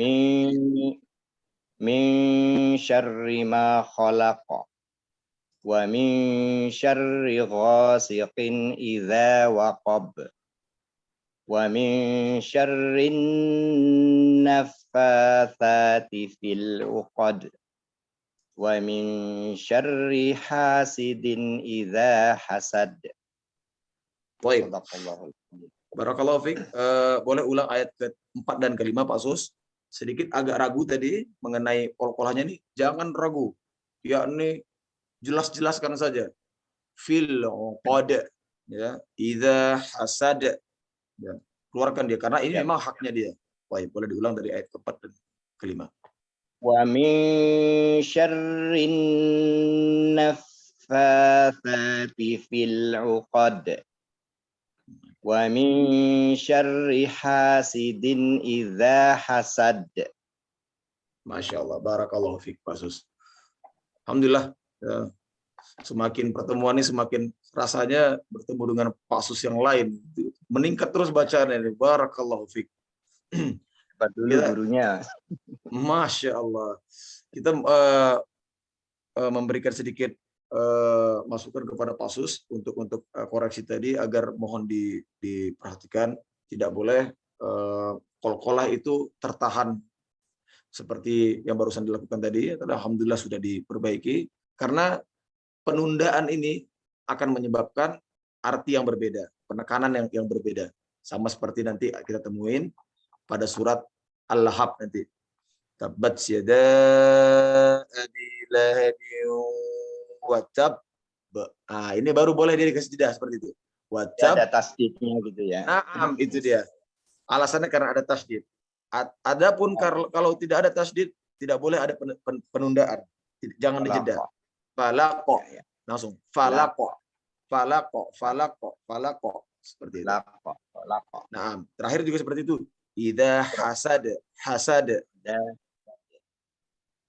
Min syarri ma khalaq. Wa min syarri ghasiqin idza waqab. Wa min syarri naffatsati fil uqad. Wa min syarri hasidin idza hasad. Baik. Sadaqallahul adzim. Barakallahu fiik. Boleh ulang ayat ke-4 dan ke-5 Pak Sus? Sedikit agak ragu tadi mengenai qalqalahnya nih. Jangan ragu. Yakni jelas-jelaskan saja. Fil uqad, ya, idza hasad. Ya, keluarkan dia karena ini memang haknya dia. Baik, boleh diulang dari ayat ke-4 dan ke-5. Wa min syarrin naffatsati fil uqad. Wa min syarri hasidin idza hasad. Masya Allah, barakallahu fiik Pak Sus. Alhamdulillah, ya, semakin pertemuan ini semakin rasanya bertemu dengan Pak Sus yang lain. Meningkat terus bacaannya ini. Barakallahu fiik. Cepat dulu gurunya. Masya Allah. Kita memberikan sedikit masukan kepada Pak Sus untuk koreksi tadi agar mohon diperhatikan. Tidak boleh qalqalah itu tertahan seperti yang barusan dilakukan tadi. Alhamdulillah sudah diperbaiki, karena penundaan ini akan menyebabkan arti yang berbeda, penekanan yang berbeda. Sama seperti nanti kita temuin pada surat Al-Lahab nanti. Tabbat yada abi lahabin wa tab. Ini baru boleh dikasih jeda seperti itu. Wa tab. Ada tasdidnya gitu ya. Naam, itu dia. Alasannya karena ada tasdid. Adapun kalau tidak ada tasdid, tidak boleh ada penundaan. Jangan dijeda. Falaqo. Langsung. Falaqo. Falaqo. Falaqo. Falaqo. Seperti itu. Laqo. Nah, terakhir juga seperti itu. Idza hasada. Hasada.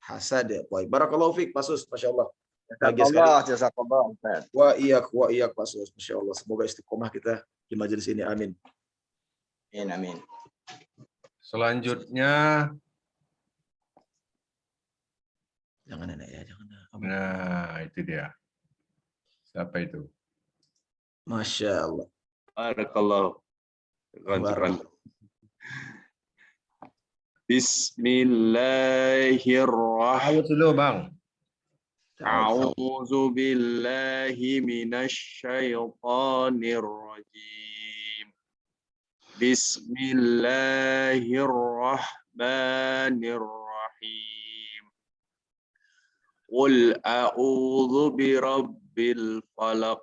Hasada. Baik. Barakallahu fiik, Pak Sus. Masya Allah. Jazakallah. Wa iyak Pak Sus. Masya Allah. Semoga istiqomah kita di majelis ini. Amin. Amin. Selanjutnya, Jangan nenek ya, jangan. nah itu dia. Siapa itu? Masya Allah. Barakallahu. Barakallah. Bismillahirrahmanirrahim. Ayo dulu Bang. A'udzu billahi minasyaitonir rajim. Bismillahirrahmanirrahim. Qul a'udzu birabbil falaq.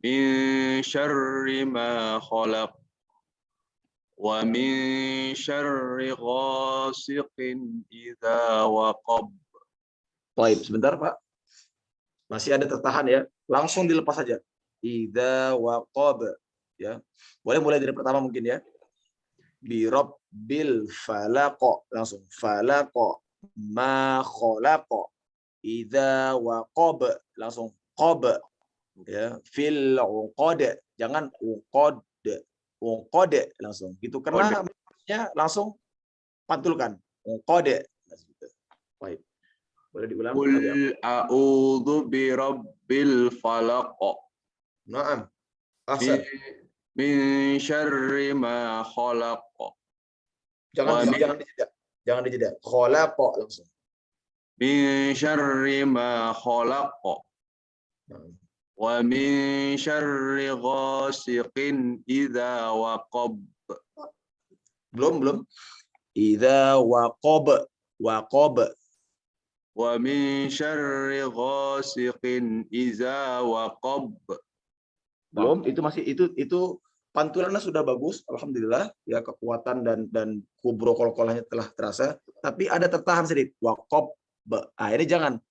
Min syarri ma khalaq. Wa min syarri ghasiqin idza waqab. Baik, sebentar Pak. Masih ada tertahan ya. Langsung dilepas saja. Idza waqab. Ya. Boleh mulai dari pertama mungkin ya. Bi rabbil falaq. Langsung. Falaq ma khalaq. Idza waqab. Langsung. Qab. Ya. Fil uqad. Jangan uqad. Uqad langsung. Gitu karena langsung pantulkan. Uqad. Baik. Boleh diulang? Qul a'udzu birabbil falaq. Naam. Ahsan. Min syarri ma khalaq. Jangan dijeda. Jangan dijeda. Khalaq langsung. Min syarri ma khalaq. Naam. Wa min syarri ghasiqin idza waqab. Belum. Idza waqab. Waqab. Wa min syarri ghasiqin idza waqab. Belum, itu masih itu pantulannya sudah bagus, alhamdulillah ya, kekuatan dan kubro qalqalahnya telah terasa, tapi ada tertahan sedikit. Waqab. Ini jangan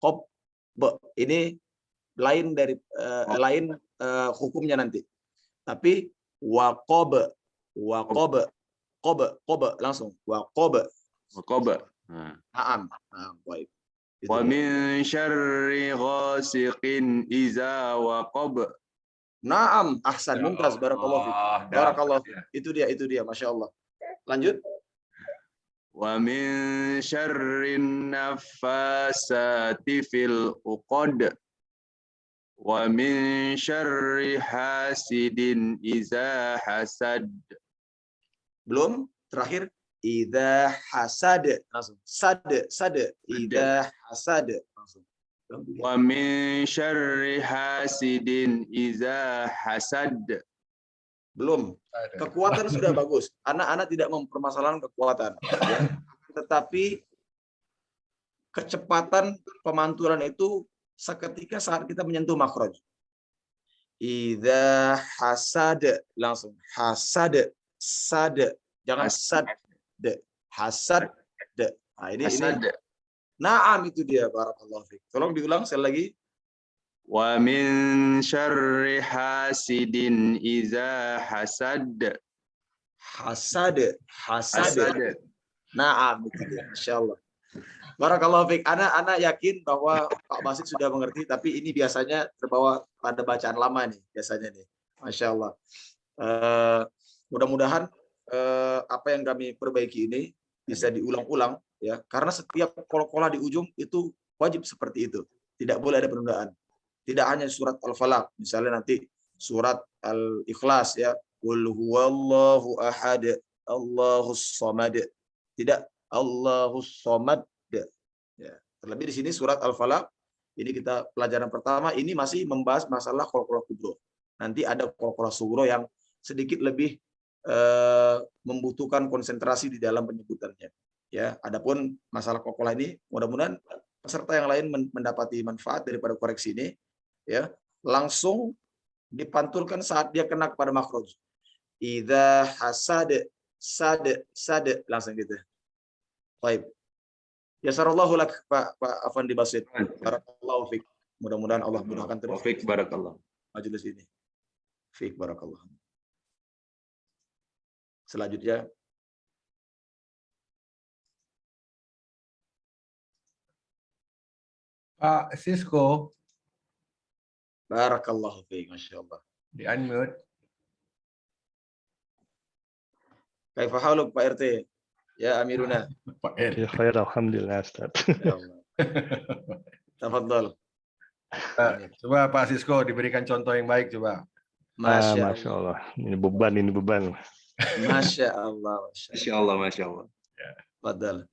qab. Ini lain dari hukumnya nanti. Tapi waqab langsung waqab. Naam. Baik. Wa min syarri ghasiqin idza waqab. Naam, ahsan, mumtaz, barakallahu fiik. Barakallahu fiik. Itu dia, Masya Allah. Lanjut. Wa min syarrin naffasati fil uqad. Wa min syarri hasidin idza hasad. Belum, terakhir idza hasad. Langsung. Sad. Idza hasad. Langsung. Wa min syarri hasidin idza hasad. Belum. Kekuatan sudah bagus. Anak-anak tidak mempermasalahkan kekuatan. Ya. Tetapi kecepatan pemantulan itu seketika saat kita menyentuh makhraj. Idza hasad. Langsung. Hasad. Sad. Jangan sad. Hasad. Ini. Naam, itu dia, barakallahu fiik. Tolong diulang sekali lagi. Wa min syarri hasidin idza hasad. Hasad. Naam, itu dia. Masyaallah. Barakallahu fiik. Anak yakin bahwa Pak Basit sudah mengerti, tapi ini biasanya terbawa pada bacaan lama nih, biasanya nih. Masya Allah. Mudah-mudahan apa yang kami perbaiki ini bisa diulang-ulang, ya, karena setiap qalqalah di ujung itu wajib seperti itu, tidak boleh ada penundaan. Tidak hanya surat Al-Falaq, misalnya nanti surat Al-Ikhlas, ya, Qul huwallahu ahad, Allahus samad. Tidak Allahus samad. Ya. Terlebih di sini surat Al-Falaq, ini kita pelajaran pertama, ini masih membahas masalah qalqalah kubro. Nanti ada qalqalah sughra yang sedikit lebih membutuhkan konsentrasi di dalam penyebutannya. Ya, adapun masalah qalqalah ini mudah-mudahan peserta yang lain mendapati manfaat daripada koreksi ini, ya. Langsung dipantulkan saat dia kena kepada makhraj. Idza hasad sad langsung gitu. Baik. Yasarallahu lak Pak Afandi Basit. Barakallahu fik. Mudah-mudahan Allah mudahkan terus. Taufik barakallah. Majelis ini. Fik barakallah. Selanjutnya Pak Sisko, barakallahu fik, masyaallah. di unmute. Kaifa haluk Pak RT? Ya Amiruna. Pak R. Ya khair, alhamdulillah Ustaz. Ya Allah. Tafadhal. Coba Pak Sisko diberikan contoh yang baik coba. Masya Masya Allah. Allah. Ini beban. Masya Allah. Masya Allah, Masya Allah. Tafadhal.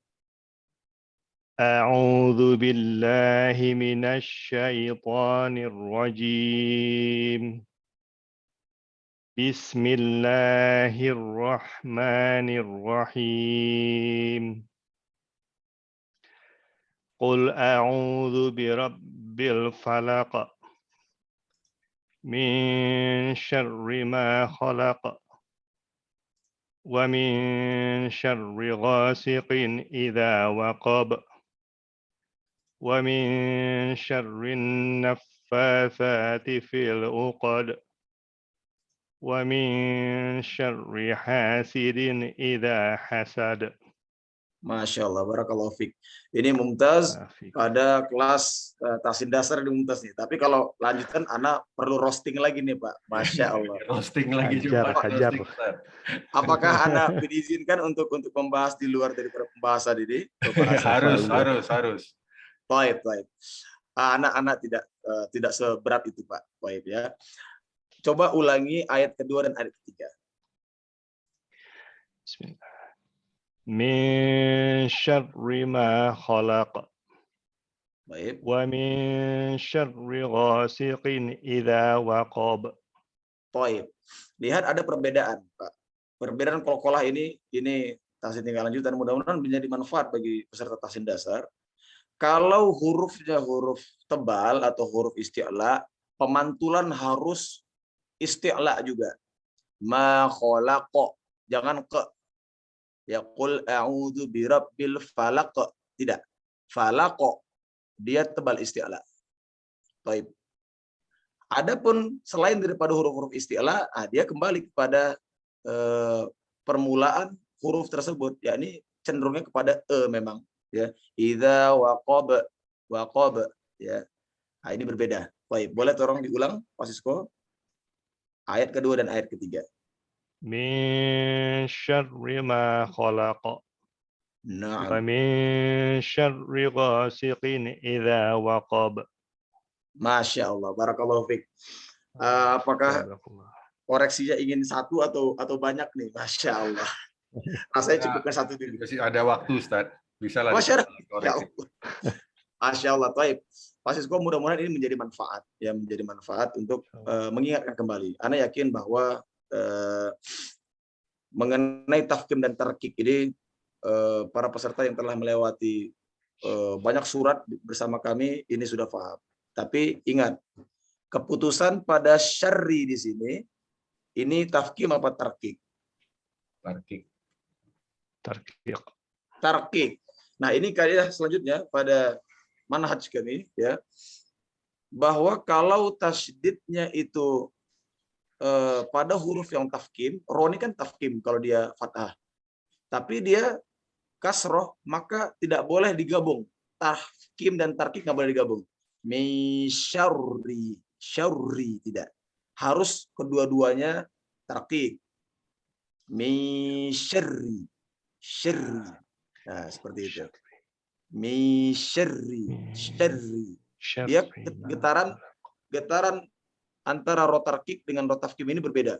A'udzu billahi minasy syaithanir rajim. Bismillahirrahmanirrahim. Qul a'udzu birabbil falaq min syarri ma khalaq wa min syarri ghasiqin idza waqab wa min syarrin naffatsati fil 'uqad wa min syarri hasidin idza hasad. Masya Allah, barakallahu fik. Ini Mumtaz pada kelas tahsin dasar di Mumtaz nih. Tapi kalau lanjutan, Ana perlu roasting lagi nih Pak. Masya Allah. Roasting lagi Hajar, coba. hajar. Roasting, Ustaz. Apakah Ana diizinkan untuk membahas di luar daripada pembahasan ini? Harus. Baik. Anak-anak tidak seberat itu Pak. Baik ya. Coba ulangi ayat kedua dan ayat ketiga. Bismillah. Min syarri ma khalaq Baik. wa min syarri ghasiqin idza waqab. Baik. Lihat ada perbedaan, Pak. Perbedaan qalqalah ini tahsin tinggal lanjutan, mudah-mudahan menjadi manfaat bagi peserta tahsin dasar. Kalau hurufnya huruf tebal atau huruf isti'la, pemantulan harus isti'la juga. Ma khalaqa, jangan ke. Ya qul a'udzu birabbil falaq, tidak. Falaq, dia tebal isti'la. Baik. Adapun selain daripada huruf-huruf isti'la, dia kembali kepada permulaan huruf tersebut, yakni cenderungnya kepada memang, ya. Idza waqab ya. Nah, ini berbeda. Baik, boleh tolong diulang Pak Sisko? Ayat kedua dan ayat ketiga. Min syarri ma khalaq wa Na'am. min syarri ghasiqin idza waqab. Masya Allah, barakallahu fiik. Apakah koreksinya ingin satu atau banyak nih? Masya Allah. Saya cukupkan satu dulu. Masih ada waktu, Ustaz. Bisa lah. Masya Koreksi. Masya Allah, taib. Pak Sisko, mudah-mudahan ini menjadi manfaat, ya, menjadi manfaat untuk mengingatkan kembali. Ana yakin bahwa mengenai tafkim dan tarkik ini para peserta yang telah melewati banyak surat bersama kami ini sudah paham. Tapi ingat, keputusan pada syarri di sini ini tafkim apa tarkik? Tarkik. Nah, ini kaidah selanjutnya pada manhaj kami, ya, bahwa kalau tasydidnya itu pada huruf yang tafkim, ro ini kan tafkim kalau dia fathah, tapi dia kasroh, maka tidak boleh digabung. Tafkim dan tarkik nggak boleh digabung. Min syarri, syarri tidak. Harus kedua-duanya tarkik. Min syarri, syarri. Nah, seperti itu. Min syarri, syarri. Dia getaran antara ro tarkik dengan ro tafkim ini berbeda.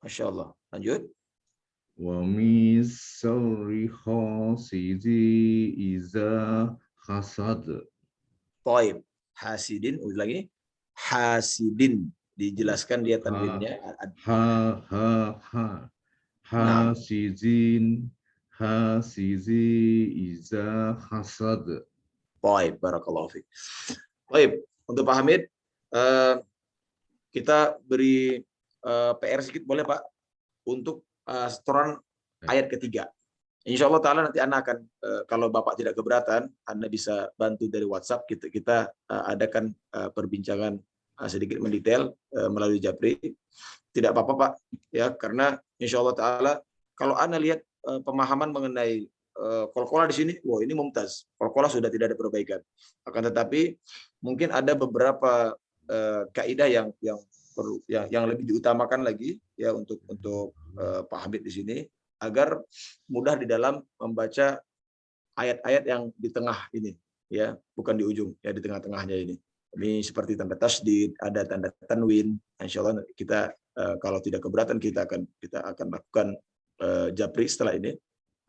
Masya Allah. Lanjut. Wa min syarri hasidin iza hasad. Taib. Hasidin, ulang lagi. Hasidin. Dijelaskan dia tanwinnya. Hasidin iza hasad. Taib. Barakallahu fiik. Taib. Untuk Pak Hamid, kita beri PR sedikit boleh Pak? Untuk setoran ayat ketiga. Insya Allah Ta'ala nanti Anda akan, kalau Bapak tidak keberatan, Anda bisa bantu dari WhatsApp, kita adakan perbincangan sedikit mendetail melalui Japri. Tidak apa-apa Pak, ya, karena Insya Allah Ta'ala, kalau Anda lihat pemahaman mengenai Qalqalah di sini, wah ini mumtaz. Qalqalah sudah tidak ada perbaikan. Akan tetapi, mungkin ada beberapa kaidah yang lebih diutamakan lagi ya untuk Pak Hamid di sini, agar mudah di dalam membaca ayat-ayat yang di tengah ini, ya, bukan di ujung, ya, di tengah-tengahnya ini. Ini seperti tanda tasdid, ada tanda tanwin. Insya Allah kita kalau tidak keberatan kita akan lakukan Japri setelah ini.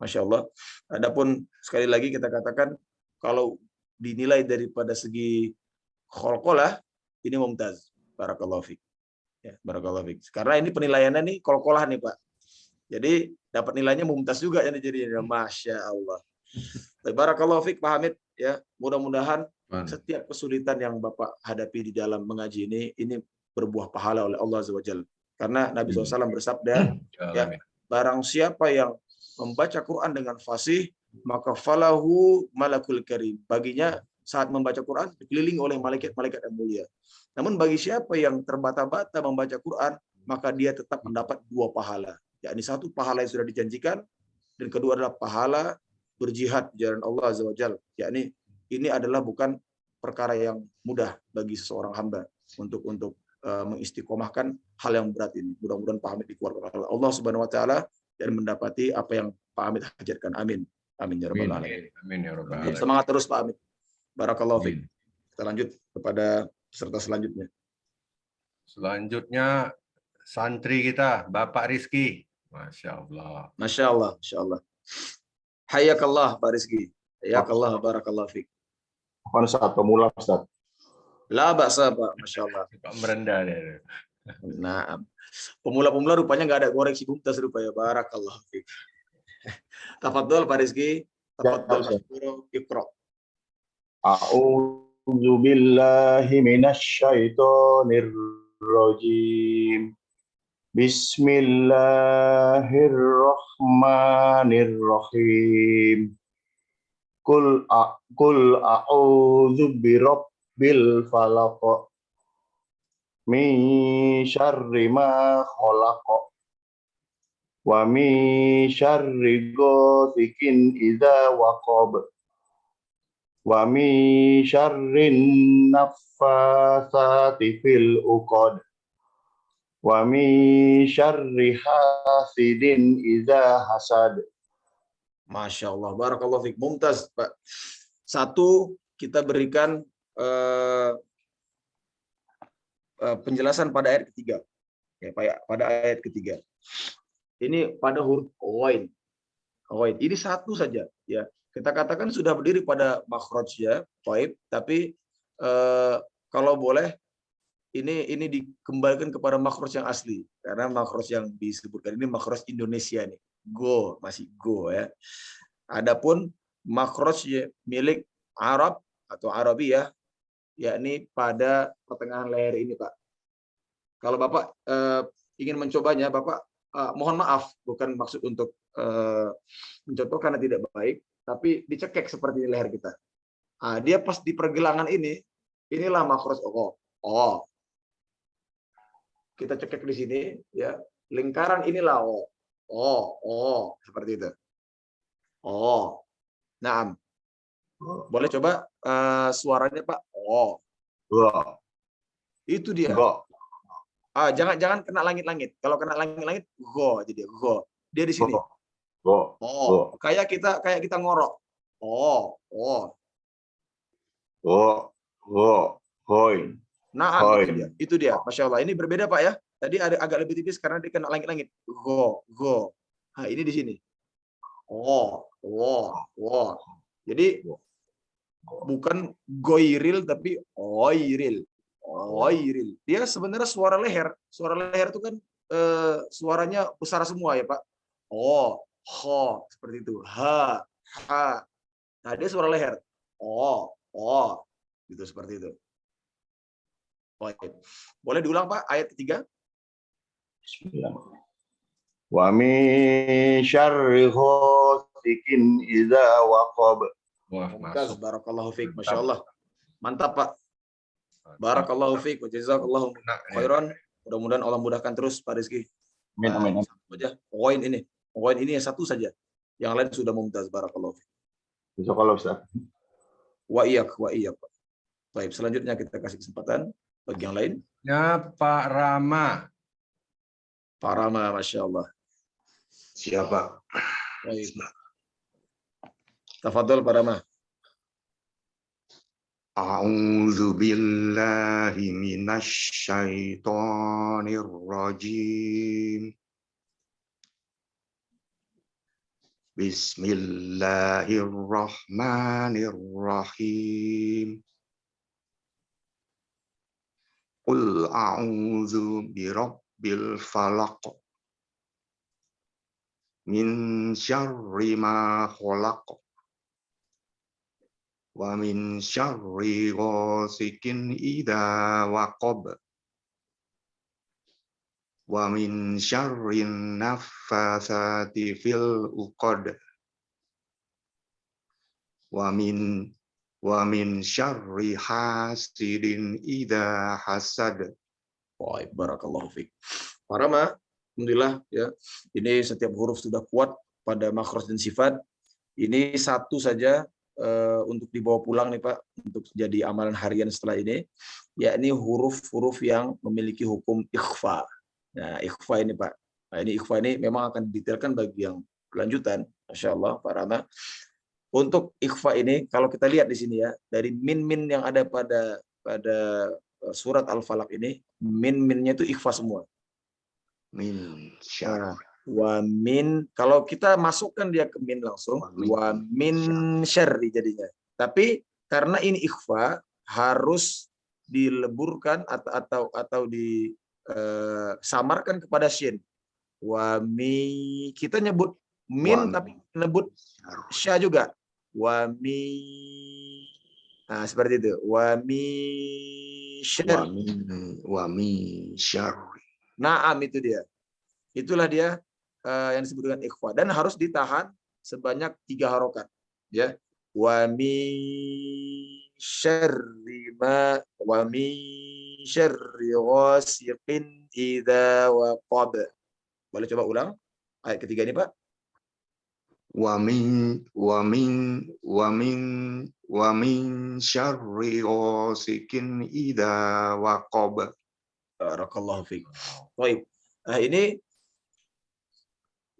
Masya Allah. Adapun sekali lagi kita katakan kalau dinilai daripada segi Qalqalah ini mumtaz. Barakallahu fiik. Ya, barakallahu fiik. Karena ini penilaiannya nih Qalqalah nih Pak. Jadi dapat nilainya mumtaz juga ya, jadi Masya Allah. Barakallahu fiik Pak Hamid, ya, mudah-mudahan setiap kesulitan yang Bapak hadapi di dalam mengaji ini berbuah pahala oleh Allah Azza wa Jalla. Karena Nabi SAW bersabda, ya, barang siapa yang membaca Quran dengan fasih, maka falahu malakul karim. Baginya saat membaca Quran dikelilingi oleh malaikat-malaikat yang mulia. Namun bagi siapa yang terbata-bata membaca Quran, maka dia tetap mendapat 2 pahala. Yakni 1 pahala yang sudah dijanjikan, dan kedua adalah pahala berjihad di jalan Allah Azza wa Jalla. Yakni ini adalah bukan perkara yang mudah bagi seseorang hamba untuk mengistiqomahkan hal yang berat ini. Mudah-mudahan Pak Hamid dikeluarkan oleh Allah Subhanahu wa taala dan mendapati apa yang Pak Hamid hajarkan. Amin. Amin ya rabbal alamin. Amin ya rabbal alamin. Semangat terus Pak Hamid. Barakallahu fiik. Kita lanjut kepada peserta selanjutnya. Selanjutnya santri kita Bapak Rizky. Masya Allah. Masya Allah, Masya Allah. Hayakallah Pak Rizky. Hayakallah, barakallahu fiik. Bukan saat pemula Ustaz. La ba'sa Pak, Masya Allah. Pak merendah dia. Nah, pemula-pemula rupanya nggak ada koreksi mumtaz rupanya. Barakallahu fiik. Tafadhol Pak Rizky. Tafadhol Mashkuro, Iqra. A'udzu billahi minasy syaithanir rajim. Bismillahirrahmanirrahim. Qul a'udzu birabbil falaq min syarri ma khalaq wa min syarri ghasikin idza waqab wa min syarrin naffasati fil uqad wa min syarri hasidin idza hasad. Masya Allah, barakallahu fiik. Mumtaz, Pak. 1, kita berikan penjelasan pada ayat ketiga. Ya, pada ayat ketiga. Ini pada huruf ghain. Ghain. Ini 1 saja, ya. Kita katakan sudah berdiri pada makhrajnya, taib, tapi kalau boleh ini dikembalikan kepada makhraj yang asli, karena makhraj yang disebutkan ini makhraj Indonesia nih. Go, masih go ya. Adapun makhraj milik Arab atau Arabiyah, yakni pada pertengahan leher ini, Pak. Kalau Bapak ingin mencobanya, Bapak mohon maaf, bukan maksud untuk mencontoh karena tidak baik, tapi dicekek seperti ini leher kita. Dia pas di pergelangan ini, inilah makhraj oh. Kita cekek di sini, ya. Lingkaran inilah oh, seperti itu. Oh, naam. Boleh coba suaranya Pak? Oh, itu dia. Jangan kena langit-langit. Kalau kena langit-langit, jadi go. Dia di sini. Oh, kayak kita ngorok. Hoi. Nah, itu dia. Masya Allah. Ini berbeda Pak ya. tadi ada agak lebih tipis karena dia kena langit-langit. Go. Nah, ini di sini. Wo. Jadi bukan goiril tapi oiril. Dia sebenarnya suara leher. Suara leher itu kan suaranya besar semua ya Pak. Ho, seperti itu. Ha. Nah, dia suara leher. Gitu seperti itu. Baik. Boleh diulang Pak ayat ketiga? Bismillah. Wa min syarri ghasikin idza waqab. Wah, Mumtaz, masuk. barakallahu fiik. Masya Allah. Mantap Pak. Barakallahu fiik wa jazakallahu khairan. Mudah-mudahan Allah mudahkan terus Pak Rizky. Amin. Aja poin ini yang satu saja. Yang lain sudah mumtaz. Barakallahu fiik. Jazakallah Ustaz. Wa iyyak. Baik, selanjutnya kita kasih kesempatan bagi yang lain. Ya, Pak Rama. Pak Rama, Masya Allah. Siapa? Baik. Tafadhol Pak Rama. A'udzu billahi minasy syaithanir rajim. Bismillahirrahmanirrahim. Qul a'udzu birabbil falaq. Min syarri ma khalaq. Wa min syarri ghasikin idza waqab. Wa min syarrin naffatsati fil uqad. Wa min syarri hasidin idza hasad. Baik, barakallahu fiik. Pak Rama, alhamdulillah ya. Ini setiap huruf sudah kuat pada makhraj dan sifat. Ini satu saja untuk dibawa pulang nih Pak, untuk jadi amalan harian setelah ini, yakni huruf-huruf yang memiliki hukum ikhfa. Nah, ikhfa ini Pak. Nah, ini ikhfa ini memang akan didetailkan bagi yang kelanjutan. Masya Allah, Pak Rama. Untuk ikhfa ini, kalau kita lihat di sini ya, dari min yang ada pada surat Al-Falaq ini, minnya itu ikhfa semua. Min syarri. Wa min, kalau kita masukkan dia ke min langsung, wa min syarri jadinya. Tapi karena ini ikhfa, harus dileburkan atau disamarkan kepada syin. Wa mi, kita nyebut min tapi nyebut sya juga. Wa mi, nah seperti itu. Wa mi syarri. Wa min syarri. Naam, itu dia. Itulah dia yang disebut dengan ikhfa, dan harus ditahan sebanyak 3 harokat. Ya. Wa min syarri ghasiqin idza waqab. Boleh coba ulang ayat ketiga ini Pak? Wa min syarri ghasikin idza waqab. Barakallahu fiik. Baik. Nah, ini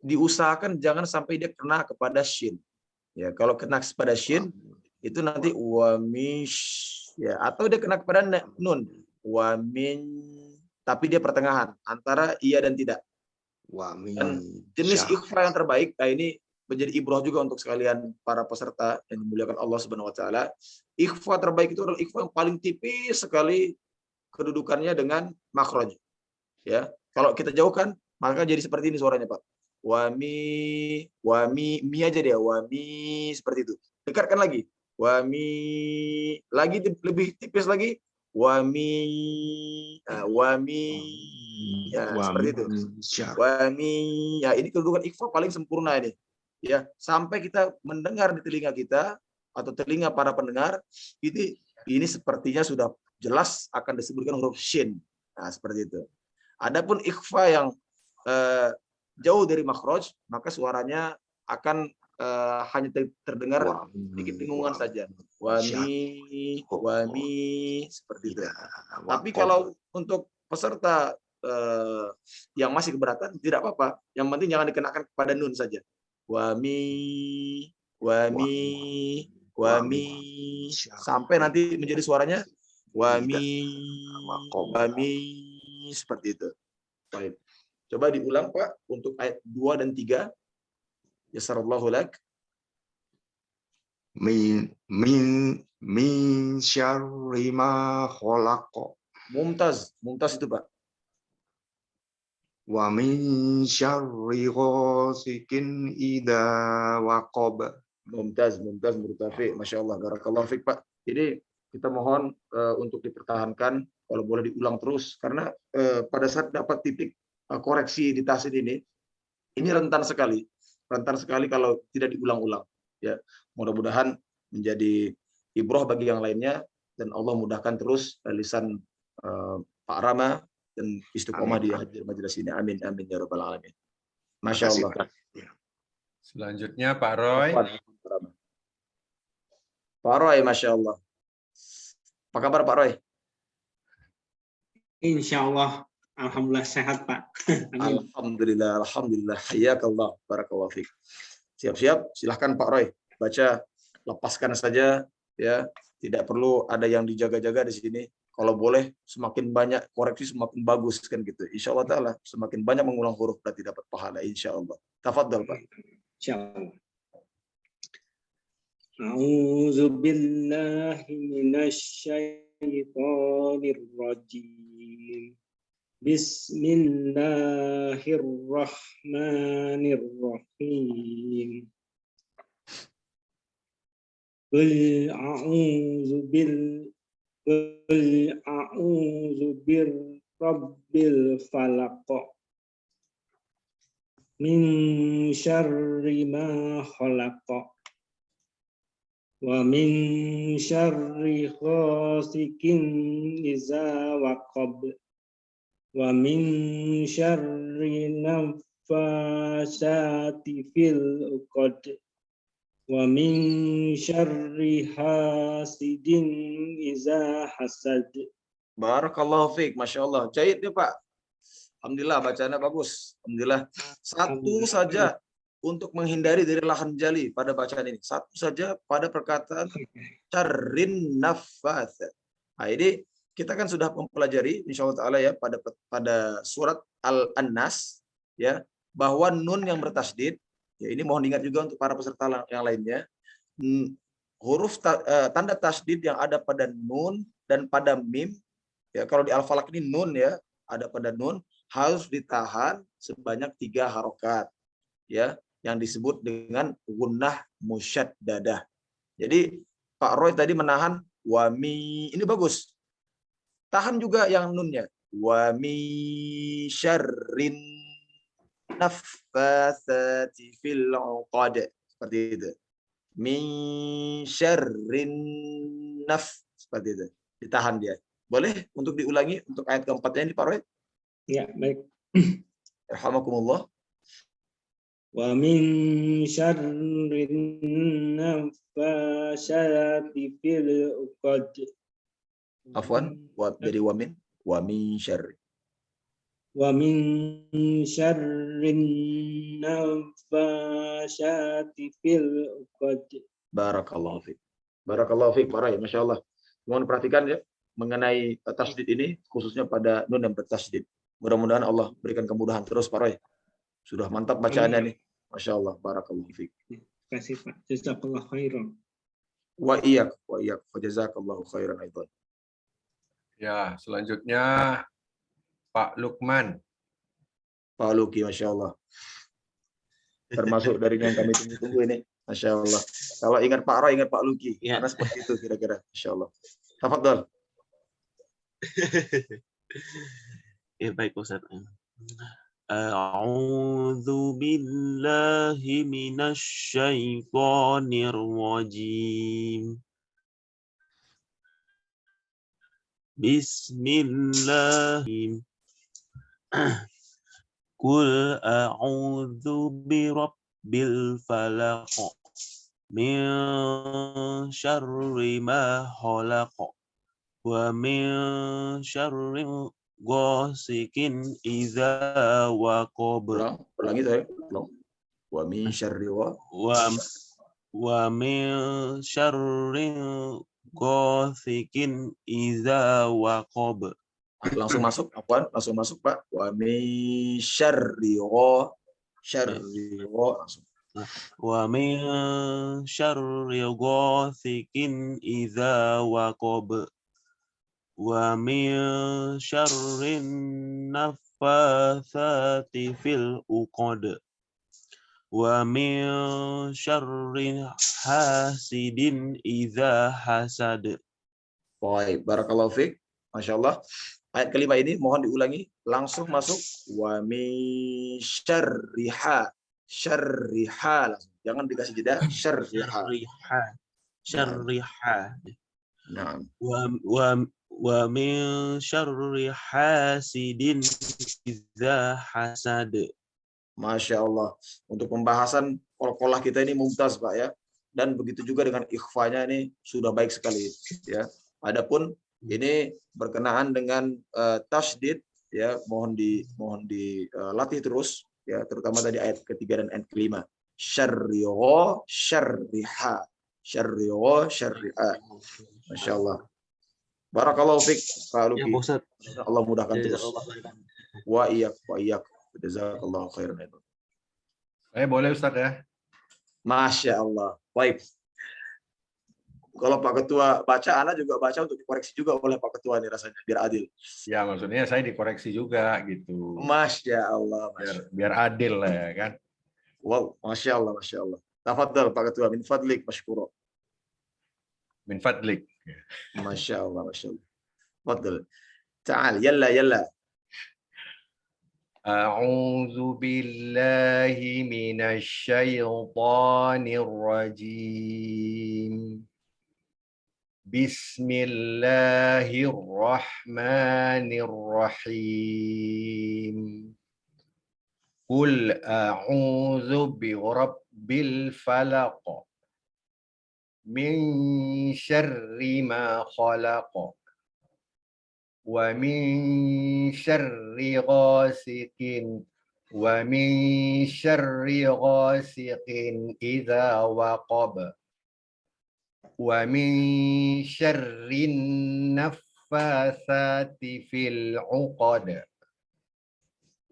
diusahakan jangan sampai dia kena kepada shin. Ya, kalau kena kepada shin itu nanti wa mish, ya, atau dia kena kepada nun. Wa min, tapi dia pertengahan antara iya dan tidak. Wa min Dan jenis ikhfa yang terbaik, nah ini menjadi ibrah juga untuk sekalian para peserta yang dimuliakan Allah Subhanahu wa taala. Ikhfa terbaik itu adalah ikhfa yang paling tipis sekali kedudukannya dengan makhraj. Ya, kalau kita jauhkan maka jadi seperti ini suaranya Pak. Wa mi aja dia, wa mi, seperti itu. Dekatkan lagi. Wa mi, lagi lebih tipis lagi. Wa mi, ya, seperti itu. Wa mi, ya, ini kedudukan ikhfa paling sempurna ini. Ya, sampai kita mendengar di telinga kita atau telinga para pendengar, ini sepertinya sudah jelas akan disebutkan huruf shin. Nah, seperti itu. Adapun ikhfa yang jauh dari makhraj, maka suaranya akan hanya terdengar sedikit bingungan saja. Wa mi, seperti itu. Tapi kalau untuk peserta yang masih keberatan, tidak apa-apa. Yang penting jangan dikenakan kepada nun saja. Wa mi, sampai nanti menjadi suaranya wa mi, seperti itu. Baik. Coba diulang Pak untuk ayat 2 dan 3. Yasarallahu lak. Min syarri ma khalaq. Mumtaz. Mumtaz itu Pak. Wa min syarri ghasikin idza waqab. Mumtaz murtafi. Masya Allah. Barakallahu fiik Pak. Jadi kita mohon untuk dipertahankan, kalau boleh diulang terus, karena pada saat dapat titik koreksi di tasdid ini rentan sekali kalau tidak diulang-ulang. Ya, mudah-mudahan menjadi ibrah bagi yang lainnya, dan Allah mudahkan terus lisan Pak Rama dan istiqomah di majelis ini. Amin amin ya rabbal alamin. Masya Allah. Selanjutnya Pak Roy. Pak Roy, Masya Allah. Apa kabar Pak Roy? Insya Allah, alhamdulillah sehat Pak. Amin. Alhamdulillah. Hayakallah. Barakallahu fiik. Siap-siap, silahkan Pak Roy. Baca, lepaskan saja, ya. Tidak perlu ada yang dijaga-jaga di sini. Kalau boleh, semakin banyak koreksi semakin bagus kan gitu. Insya Allah Taala, semakin banyak mengulang huruf berarti dapat pahala. Insya Allah. Tafadhal Pak. Insya Allah. A'udzu billahi minasyaitonir rajim. Bismillahirrahmanirrahim. Qul a'udzu birabbil falaq. Min syarri ma khalaq. Wa min syarri ghasikin iza waqab. Wa min syarri naffasati fil uqad. Wa min syarri hasidin iza hasad. Barakallahu fiik, Masya Allah. Jahit nih Pak. Alhamdulillah, bacaannya bagus. Alhamdulillah. Satu saja untuk menghindari dari lahan jali pada bacaan ini. Satu saja pada perkataan syarrin naffats. Nah, ini kita kan sudah mempelajari insyaallah taala ya pada surat Al-Annas ya, bahwa nun yang bertasdid, ya ini mohon diingat juga untuk para peserta yang lainnya. Huruf tanda tasdid yang ada pada nun dan pada mim, ya kalau di Al-Falaq ini nun ya, ada pada nun harus ditahan sebanyak 3 harokat ya, yang disebut dengan gunnah musyaddadah. Jadi Pak Roy tadi menahan wami, ini bagus. Tahan juga yang nunnya. Wami syarrin naffatsati fil 'uqad. Seperti itu. Min syarrin seperti itu. Ditahan dia. Boleh untuk diulangi untuk ayat keempatnya ini Pak Roy? Ya, baik. Rahmakumullah. Wa min syarrin naffasati fil uqad. Afwan, jadi wamin syarri. Wa min syarrin naffasati fil uqad. Barakallahu fiik. Barakallahu fiik Pak Roy, Masya Allah. Mohon perhatikan ya mengenai tasdid ini, khususnya pada nun yang bertasdid. Mudah-mudahan Allah berikan kemudahan terus Pak Roy. Sudah mantap bacaannya nih. Masya Allah. Barakallahu fiik. Terima kasih Pak. Jazakallahu khairan. Wa iyyak. Wa jazakallahu khairan aidan. Ya, selanjutnya Pak Lukman. Pak Luki, Masya Allah. Termasuk dari yang kami tunggu-tunggu ini. Masya Allah. Kalau ingat Pak Roy, ingat Pak Luki. Ya. Karena seperti itu kira-kira. Masya Allah. Tafadhol. Ya baik Ustaz. A'udzu billahi minasy syaithanir rajim. Bismillahirrahmanirrahim. Qul a'udzu birabbil falaq min syarri ma khalaq wa min syarri ghasikin idza waqab. Ulangi saya. Wa min syarri wa min syarri ghasikin idza waqab. Langsung masuk, Afwan, langsung masuk Pak. Wa min syarri langsung. Wa min syarri ghasikin idza waqab. Wa min syarrin naffatsati fil uqad. Wa min syarri hasidin idza hasad. Baik, barakallahu fiik. Masya Allah. Ayat kelima ini mohon diulangi. Langsung masuk. Wa min syarriha. Syarriha. Langsung. Jangan dikasih jeda. Syarriha. Syarriha. Nah. Wa min syarri hasidin idza hasad. Masya Allah. Untuk pembahasan qalqalah kita ini mumtaz Pak ya. Dan begitu juga dengan ikhfanya ini sudah baik sekali ya. Adapun ini berkenaan dengan tasydid ya, mohon dilatih terus ya, terutama tadi ayat ketiga dan ayat kelima. Syarriha syarriha. Syarriha syarriha. Masya Allah. Barakallahu fiik Pak Luki. Ya, Allah mudahkan terus. Wa iyyak jazakallahu khairan. Boleh Ustaz ya? Masya Allah. Baik. Kalau Pak Ketua baca, Ana juga baca untuk dikoreksi juga oleh Pak Ketua nih rasanya, biar adil. Ya, maksudnya saya dikoreksi juga gitu. Masya Allah. Biar adil lah ya kan. Wow, Masya Allah, Masya Allah. Tafadhal Pak Ketua, min fadlik, masyukuro. Min fadlik. Masya Allah, Masya Allah. Fadhal. Ta'al, yalla. A'udzu billahi minasy syaithanir rajim. Bismillahirrahmanirrahim. Qul a'udzu birabbil falaq. Min syarri ma khalaq. Wa min syarri ghasikin. Wa min syarri ghasikin idza waqab. Wa min syarrin naffatsati fil 'uqad.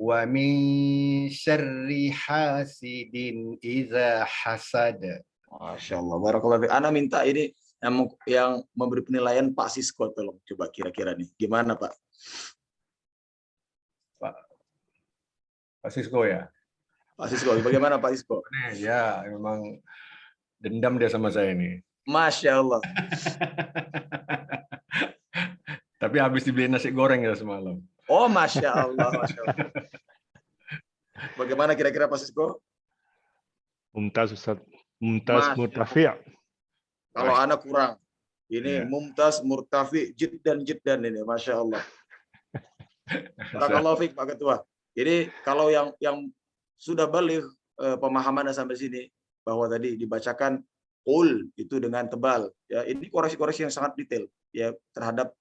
Wa min syarri hasidin idza hasad. Masya Allah. Barakallahu fiik. Ana minta ini yang memberi penilaian Pak Sisko, tolong coba kira-kira nih. Gimana Pak? Pak Sisko ya? Pak Sisko, bagaimana Pak Sisko? Ya, memang dendam dia sama saya ini. Masya Allah. Tapi habis dibeli nasi goreng ya semalam. Oh, Masya Allah, Masya Allah. Bagaimana kira-kira Pak Sisko? Mumtaz Ustaz. Mumtaz murtafi'. Kalau anak kurang. Ini mumtaz murtafi' jiddan ini, Masya Allah. Barakallahu fiik Pak Ketua. Jadi kalau yang sudah balik pemahamannya sampai sini, bahwa tadi dibacakan qul itu dengan tebal ya, ini koreksi-koreksi yang sangat detail ya terhadap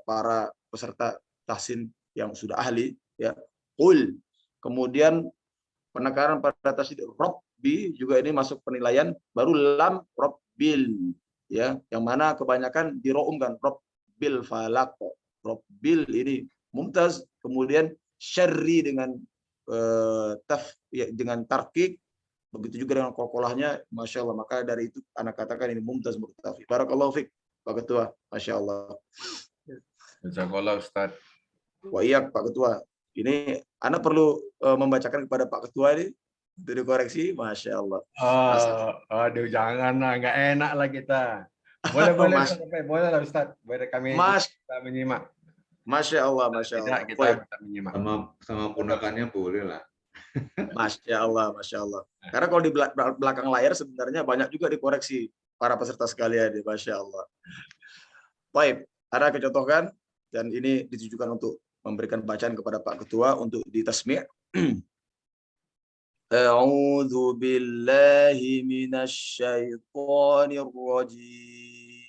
para peserta tahsin yang sudah ahli ya. Qul, kemudian penekanan pada tasydid rabbi juga ini masuk penilaian, baru lam rabbil ya, yang mana kebanyakan diroumkan rabbil falaq. Rabbil ini mumtaz, kemudian syarri dengan dengan tarkik, begitu juga dengan qalqalahnya, Masya Allah. Maka dari itu anak katakan ini mumtaz murtafi. Barakallahu fiik Pak Ketua, Masya Allah. Jazakallah Ustaz. Wa iyyak Pak Ketua. Ini anak perlu membacakan kepada Pak Ketua ini untuk dikoreksi, Masya Allah. Aduh jangan lah, nggak enak lah kita. Boleh lah Ustaz. Boleh kami menyimak. Masya Allah, Masya Allah. Kita menyimak. Sama ponakannya boleh lah. Masya Allah, Masya Allah. Karena kalau di belakang layar sebenarnya banyak juga dikoreksi para peserta sekalian, Masya Allah. Baik, ada kecontohan dan ini ditujukan untuk memberikan bacaan kepada Pak Ketua untuk ditasmi'. A'udzu billahi minasy syaithanir rajim.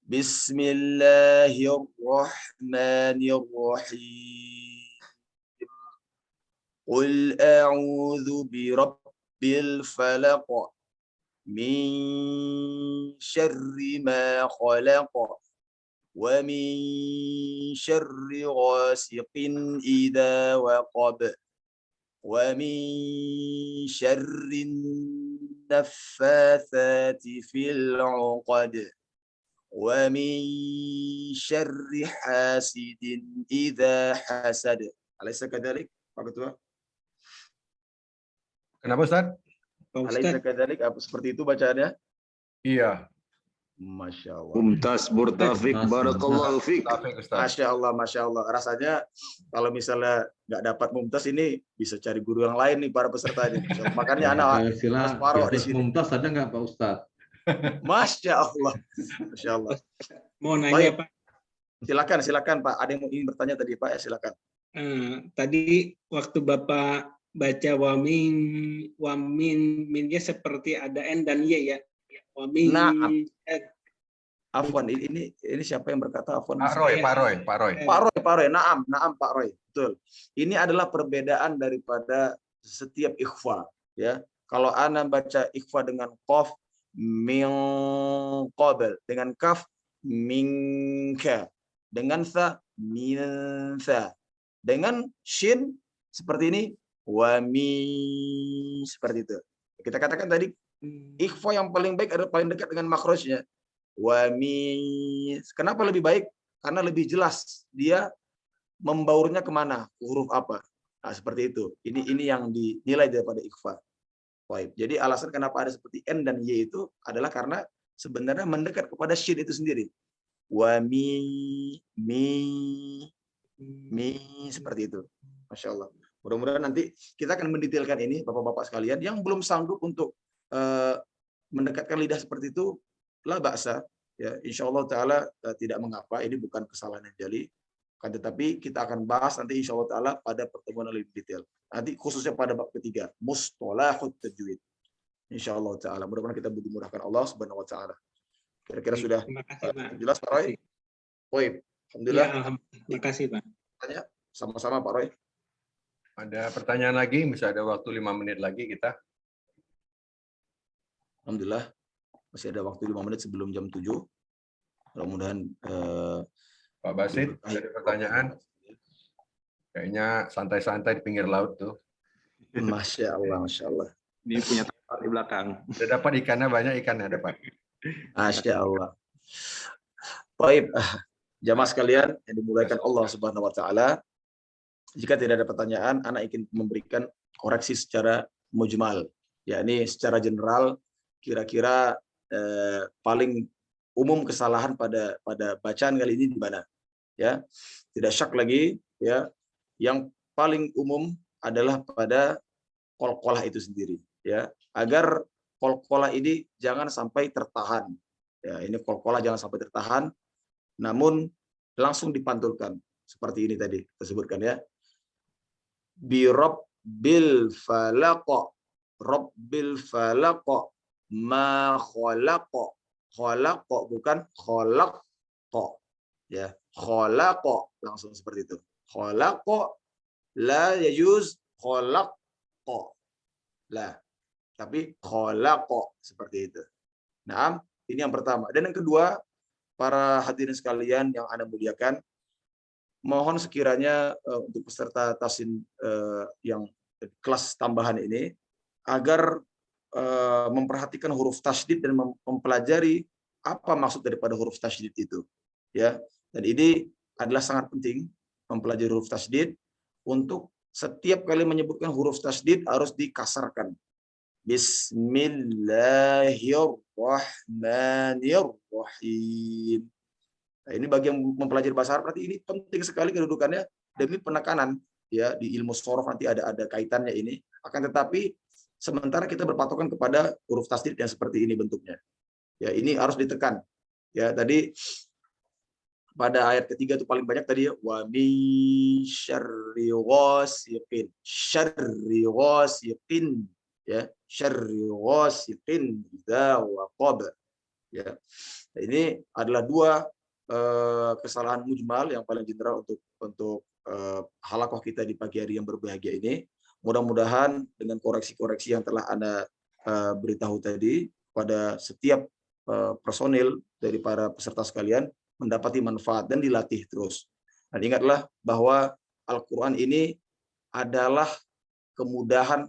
Bismillahirrahmanirrahim. Qul a'udzu birabbil falaq min syarri ma khalaq Wa min syarri ghasiqin idza waqab. Wa min syarri naffatsati fil 'uqad. Wa min syarri hasidin idza hasad. Alaysa kadzalik, Pak Ketua? Kenapa Ustaz? Pak Alaysa Ustadz, kadzalik, apa seperti itu bacaannya? Iya. Masya Allah. Mumtaz Murtafiq, Mumtaz, barakallahu fiq. Taufik Ustaz. Masya Allah, Masya Allah. Rasanya kalau misalnya nggak dapat mumtaz ini bisa cari guru yang lain nih para peserta ini. Masya Allah. Makanya anak Istilah separuh di sini. Mumtaz ada nggak Pak Ustadz? Masya Allah, Masya Allah. mau nanya Baik. Pak. Silakan Pak. Ada yang ingin bertanya tadi Pak? Ya silakan. Tadi waktu Bapak baca wamin minnya seperti ada n dan y ya. Wamin. Naam. Afwan, ini siapa yang berkata Afwan? Pak Roy. Pak Roy. Naam Pak Roy. Betul. Ini adalah perbedaan daripada setiap ikhfa. Ya, kalau ana baca ikhfa dengan qaf min qabl, dengan kaf minka, dengan tha min tha, dengan shin seperti ini wa mi, seperti itu. Kita katakan tadi ikhfa yang paling baik adalah paling dekat dengan makhrajnya. Wa mi. Kenapa lebih baik? Karena lebih jelas dia membaurnya kemana, huruf apa. Nah, seperti itu. Ini yang dinilai daripada ikhfa. Baik. Jadi alasan kenapa ada seperti n dan y itu adalah karena sebenarnya mendekat kepada shin itu sendiri. Wa mi seperti itu. Masya Allah. Mudah-mudahan nanti kita akan mendetailkan ini Bapak-bapak sekalian yang belum sanggup untuk mendekatkan lidah seperti itu, la ba'sa, ya insyaallah taala tidak mengapa, ini bukan kesalahan yang jeli, kan tetapi kita akan bahas nanti insyaallah taala pada pertemuan lebih detail. Nanti khususnya pada bab ketiga, mustalahut tajwid. Insyaallah taala. Mudah-mudahan kita dimudahkan Allah Subhanahu wa taala. Kira-kira sudah jelas Pak Roy? Baik. Alhamdulillah. Ya, terima kasih Pak. Tanya sama-sama Pak Roy. Ada pertanyaan lagi? Bisa ada waktu 5 menit lagi kita. Alhamdulillah. Masih ada waktu 5 menit sebelum jam 7. Mudah-mudahan Pak Basit, ada pertanyaan? Kayaknya santai-santai di pinggir laut tuh. Masya Allah, Masya Allah. Ini punya tempat di belakang. Udah dapat ikannya, banyak ikannya dapat. Masya Allah. Baik, jamaah sekalian yang dimuliakan Allah Subhanahu wa taala. Jika tidak ada pertanyaan, anak ingin memberikan koreksi secara mujmal, yakni secara general kira-kira paling umum kesalahan pada bacaan kali ini di mana? Ya. Tidak syak lagi ya. Yang paling umum adalah pada qalqalah itu sendiri ya. Agar qalqalah ini jangan sampai tertahan. Ya, ini qalqalah jangan sampai tertahan namun langsung dipantulkan seperti ini tadi tersebutkan ya. Bi rabbil falaq, rabbil falaq, ma khalaq, khalaq bukan khalaq ya, khalaq langsung seperti itu. Khalaq la yajuz khalaq la, tapi khalaq seperti itu. Nah, ini yang pertama. Dan yang kedua, para hadirin sekalian yang Anda muliakan, mohon sekiranya untuk peserta tasin yang kelas tambahan ini agar memperhatikan huruf tasydid dan mempelajari apa maksud daripada huruf tasydid itu ya. Dan ini adalah sangat penting mempelajari huruf tasydid. Untuk setiap kali menyebutkan huruf tasydid harus dikasarkan. Bismillahirrahmanirrahim. Nah, ini bagi yang mempelajari bahasa Arab nanti ini penting sekali kedudukannya demi penekanan ya, di ilmu shorof nanti ada kaitannya ini. Akan tetapi sementara kita berpatokan kepada huruf tasydid yang seperti ini bentuknya. Ya, ini harus ditekan. Ya, tadi pada ayat ketiga itu paling banyak tadi ya, wa min syarri ghasiqin, syarri ghasiqin ya, syarri ghasiqin idza waqab ya. Nah, ini adalah dua kesalahan mujmal yang paling general untuk halaqah kita di pagi hari yang berbahagia ini. Mudah-mudahan dengan koreksi-koreksi yang telah Anda beritahu tadi pada setiap personil dari para peserta sekalian, mendapati manfaat dan dilatih terus. Dan ingatlah bahwa Al-Quran ini adalah kemudahan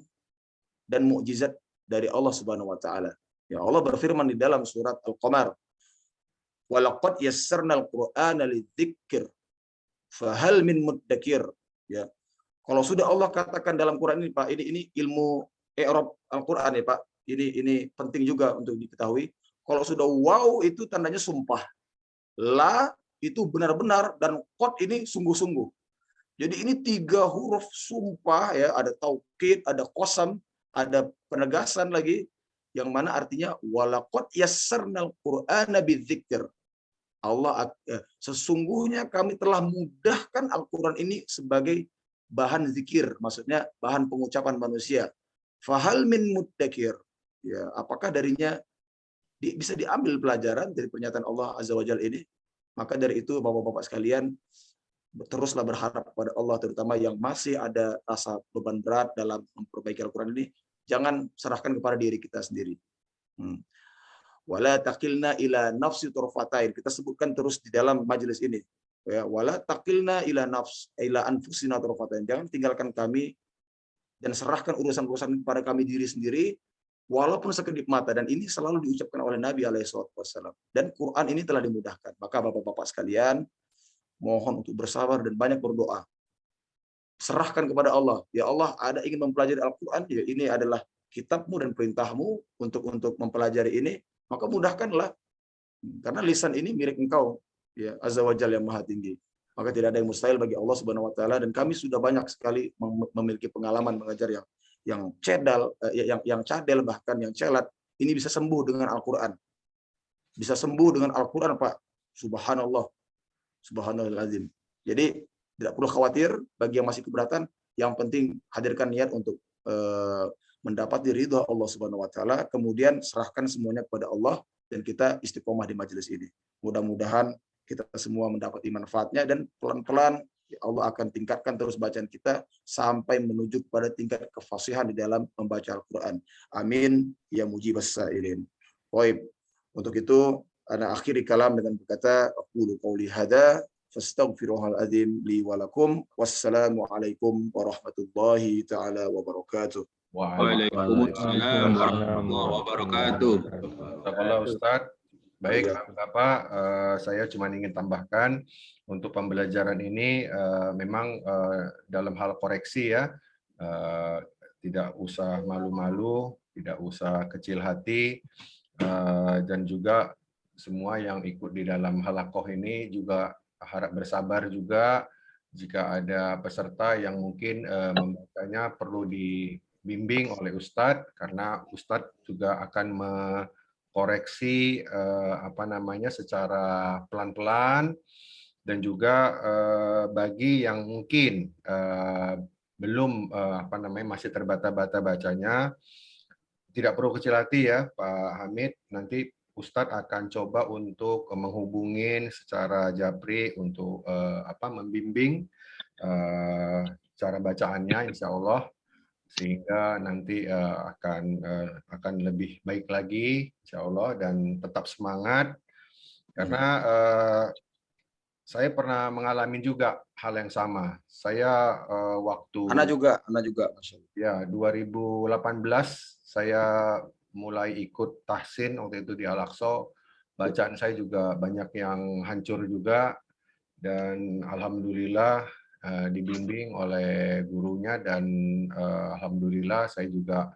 dan mukjizat dari Allah Subhanahu wa taala. Ya, Allah berfirman di dalam surat Al-Qamar, "Walaqad yassarnal Qur'ana lidzikr fahal min muddakir." Ya. Kalau sudah Allah katakan dalam Quran ini, Pak, ini ilmu i'rab Al-Quran ya, Pak. Ini penting juga untuk diketahui. Kalau sudah waw itu tandanya sumpah. La itu benar-benar, dan qad ini sungguh-sungguh. Jadi ini 3 huruf sumpah ya, ada taukid, ada qasam, ada penegasan lagi, yang mana artinya walaqad yassarnal Qur'ana bidzikr. Allah sesungguhnya kami telah mudahkan Al-Quran ini sebagai bahan zikir, maksudnya bahan pengucapan manusia. Fahal min muddakir. Ya, apakah darinya bisa diambil pelajaran dari pernyataan Allah Azza wa Jalla ini? Maka dari itu Bapak-bapak sekalian, teruslah berharap kepada Allah, terutama yang masih ada rasa beban berat dalam memperbaiki Al-Quran ini, jangan serahkan kepada diri kita sendiri. Wala taqilna ila nafsi turfatain. Kita sebutkan terus di dalam majelis ini. Ya, wala taqilna ila anfusina turfatain. Jangan tinggalkan kami dan serahkan urusan-urusan kepada kami diri sendiri walaupun sekedip mata, dan ini selalu diucapkan oleh Nabi alaihissalam. Dan Quran ini telah dimudahkan. Maka Bapak-bapak sekalian, mohon untuk bersabar dan banyak berdoa. Serahkan kepada Allah. Ya Allah, ada ingin mempelajari Al-Quran, ya ini adalah kitabmu dan perintahmu untuk mempelajari ini, maka mudahkanlah. Karena lisan ini milik Engkau, ya Azza wa Jalla yang Maha Tinggi. Maka tidak ada yang mustahil bagi Allah Subhanahu wa taala, dan kami sudah banyak sekali memiliki pengalaman mengajar yang cadel, bahkan yang celat. Ini bisa sembuh dengan Al-Quran. Bisa sembuh dengan Al-Quran, Pak. Subhanallah. Subhanallahazim. Jadi tidak perlu khawatir bagi yang masih keberatan. Yang penting hadirkan niat untuk mendapati ridha Allah Subhanahu wa taala, kemudian serahkan semuanya kepada Allah, dan kita istiqomah di majelis ini. Mudah-mudahan kita semua mendapati manfaatnya, dan pelan-pelan Allah akan tingkatkan terus bacaan kita sampai menuju kepada tingkat kefasihan di dalam membaca Al-Quran. Amin ya mujibas sa'ilin. Baik. Untuk itu ana akhiri kalam dengan berkata, aqulu qouli hadza fastaghfirullahal azim li wa lakum. Wassalamu alaikum warahmatullahi taala wabarakatuh. Waalaikumsalam warahmatullahi wabarakatuh. Jazakallah Ustaz. Baik, Bapak, saya cuma ingin tambahkan untuk pembelajaran ini memang dalam hal koreksi ya, tidak usah malu-malu, tidak usah kecil hati, dan juga semua yang ikut di dalam halakoh ini juga harap bersabar juga jika ada peserta yang mungkin membacanya perlu dibimbing oleh Ustadz, karena Ustadz juga akan koreksi secara pelan-pelan, dan juga bagi yang mungkin belum masih terbata-bata bacanya, tidak perlu kecil hati ya Pak Hamid, nanti Ustadz akan coba untuk menghubungin secara japri untuk membimbing cara bacaannya, insya Allah, sehingga nanti akan lebih baik lagi, insya Allah, dan tetap semangat, karena saya pernah mengalami juga hal yang sama. Saya waktu Ana juga, ya 2018 saya mulai ikut tahsin waktu itu di Al-Aqsa. Bacaan saya juga banyak yang hancur juga, dan alhamdulillah dibimbing oleh gurunya, dan alhamdulillah saya juga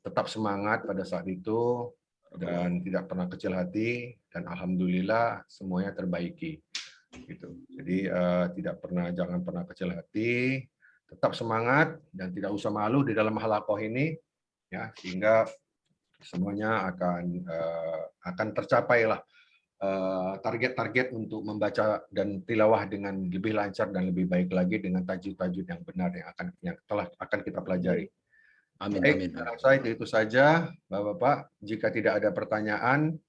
tetap semangat pada saat itu dan tidak pernah kecil hati, dan alhamdulillah semuanya terbaiki gitu. Jadi jangan pernah kecil hati, tetap semangat dan tidak usah malu di dalam halakoh ini ya, sehingga semuanya akan tercapai lah target-target untuk membaca dan tilawah dengan lebih lancar dan lebih baik lagi dengan tajwid-tajwid yang benar yang akan kita pelajari. Amin. Baik, saya itu saja, Bapak-bapak. Jika tidak ada pertanyaan,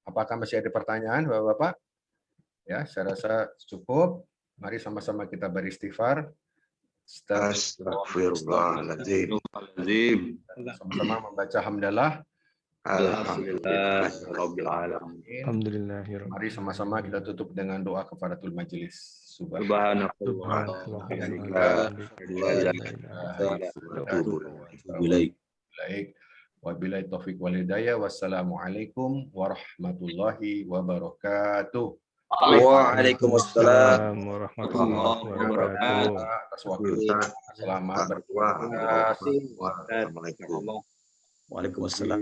apakah masih ada pertanyaan, Bapak-bapak? Ya, saya rasa cukup. Mari sama-sama kita beristighfar. Astagfirullahaladzim. Sama-sama membaca hamdalah. Alhamdulillah rabbil alamin. Alhamdulillahirabbil Mari sama-sama kita tutup dengan doa kafaratul majelis. Subhanallah. Baik. Wabillahi taufiq wal hidayah. Wassalamualaikum warahmatullahi wabarakatuh. Waalaikumsalam warahmatullahi wabarakatuh. Atas waktu. Selamat berpuasa. Waalaikumsalam. Waalaikumsalam.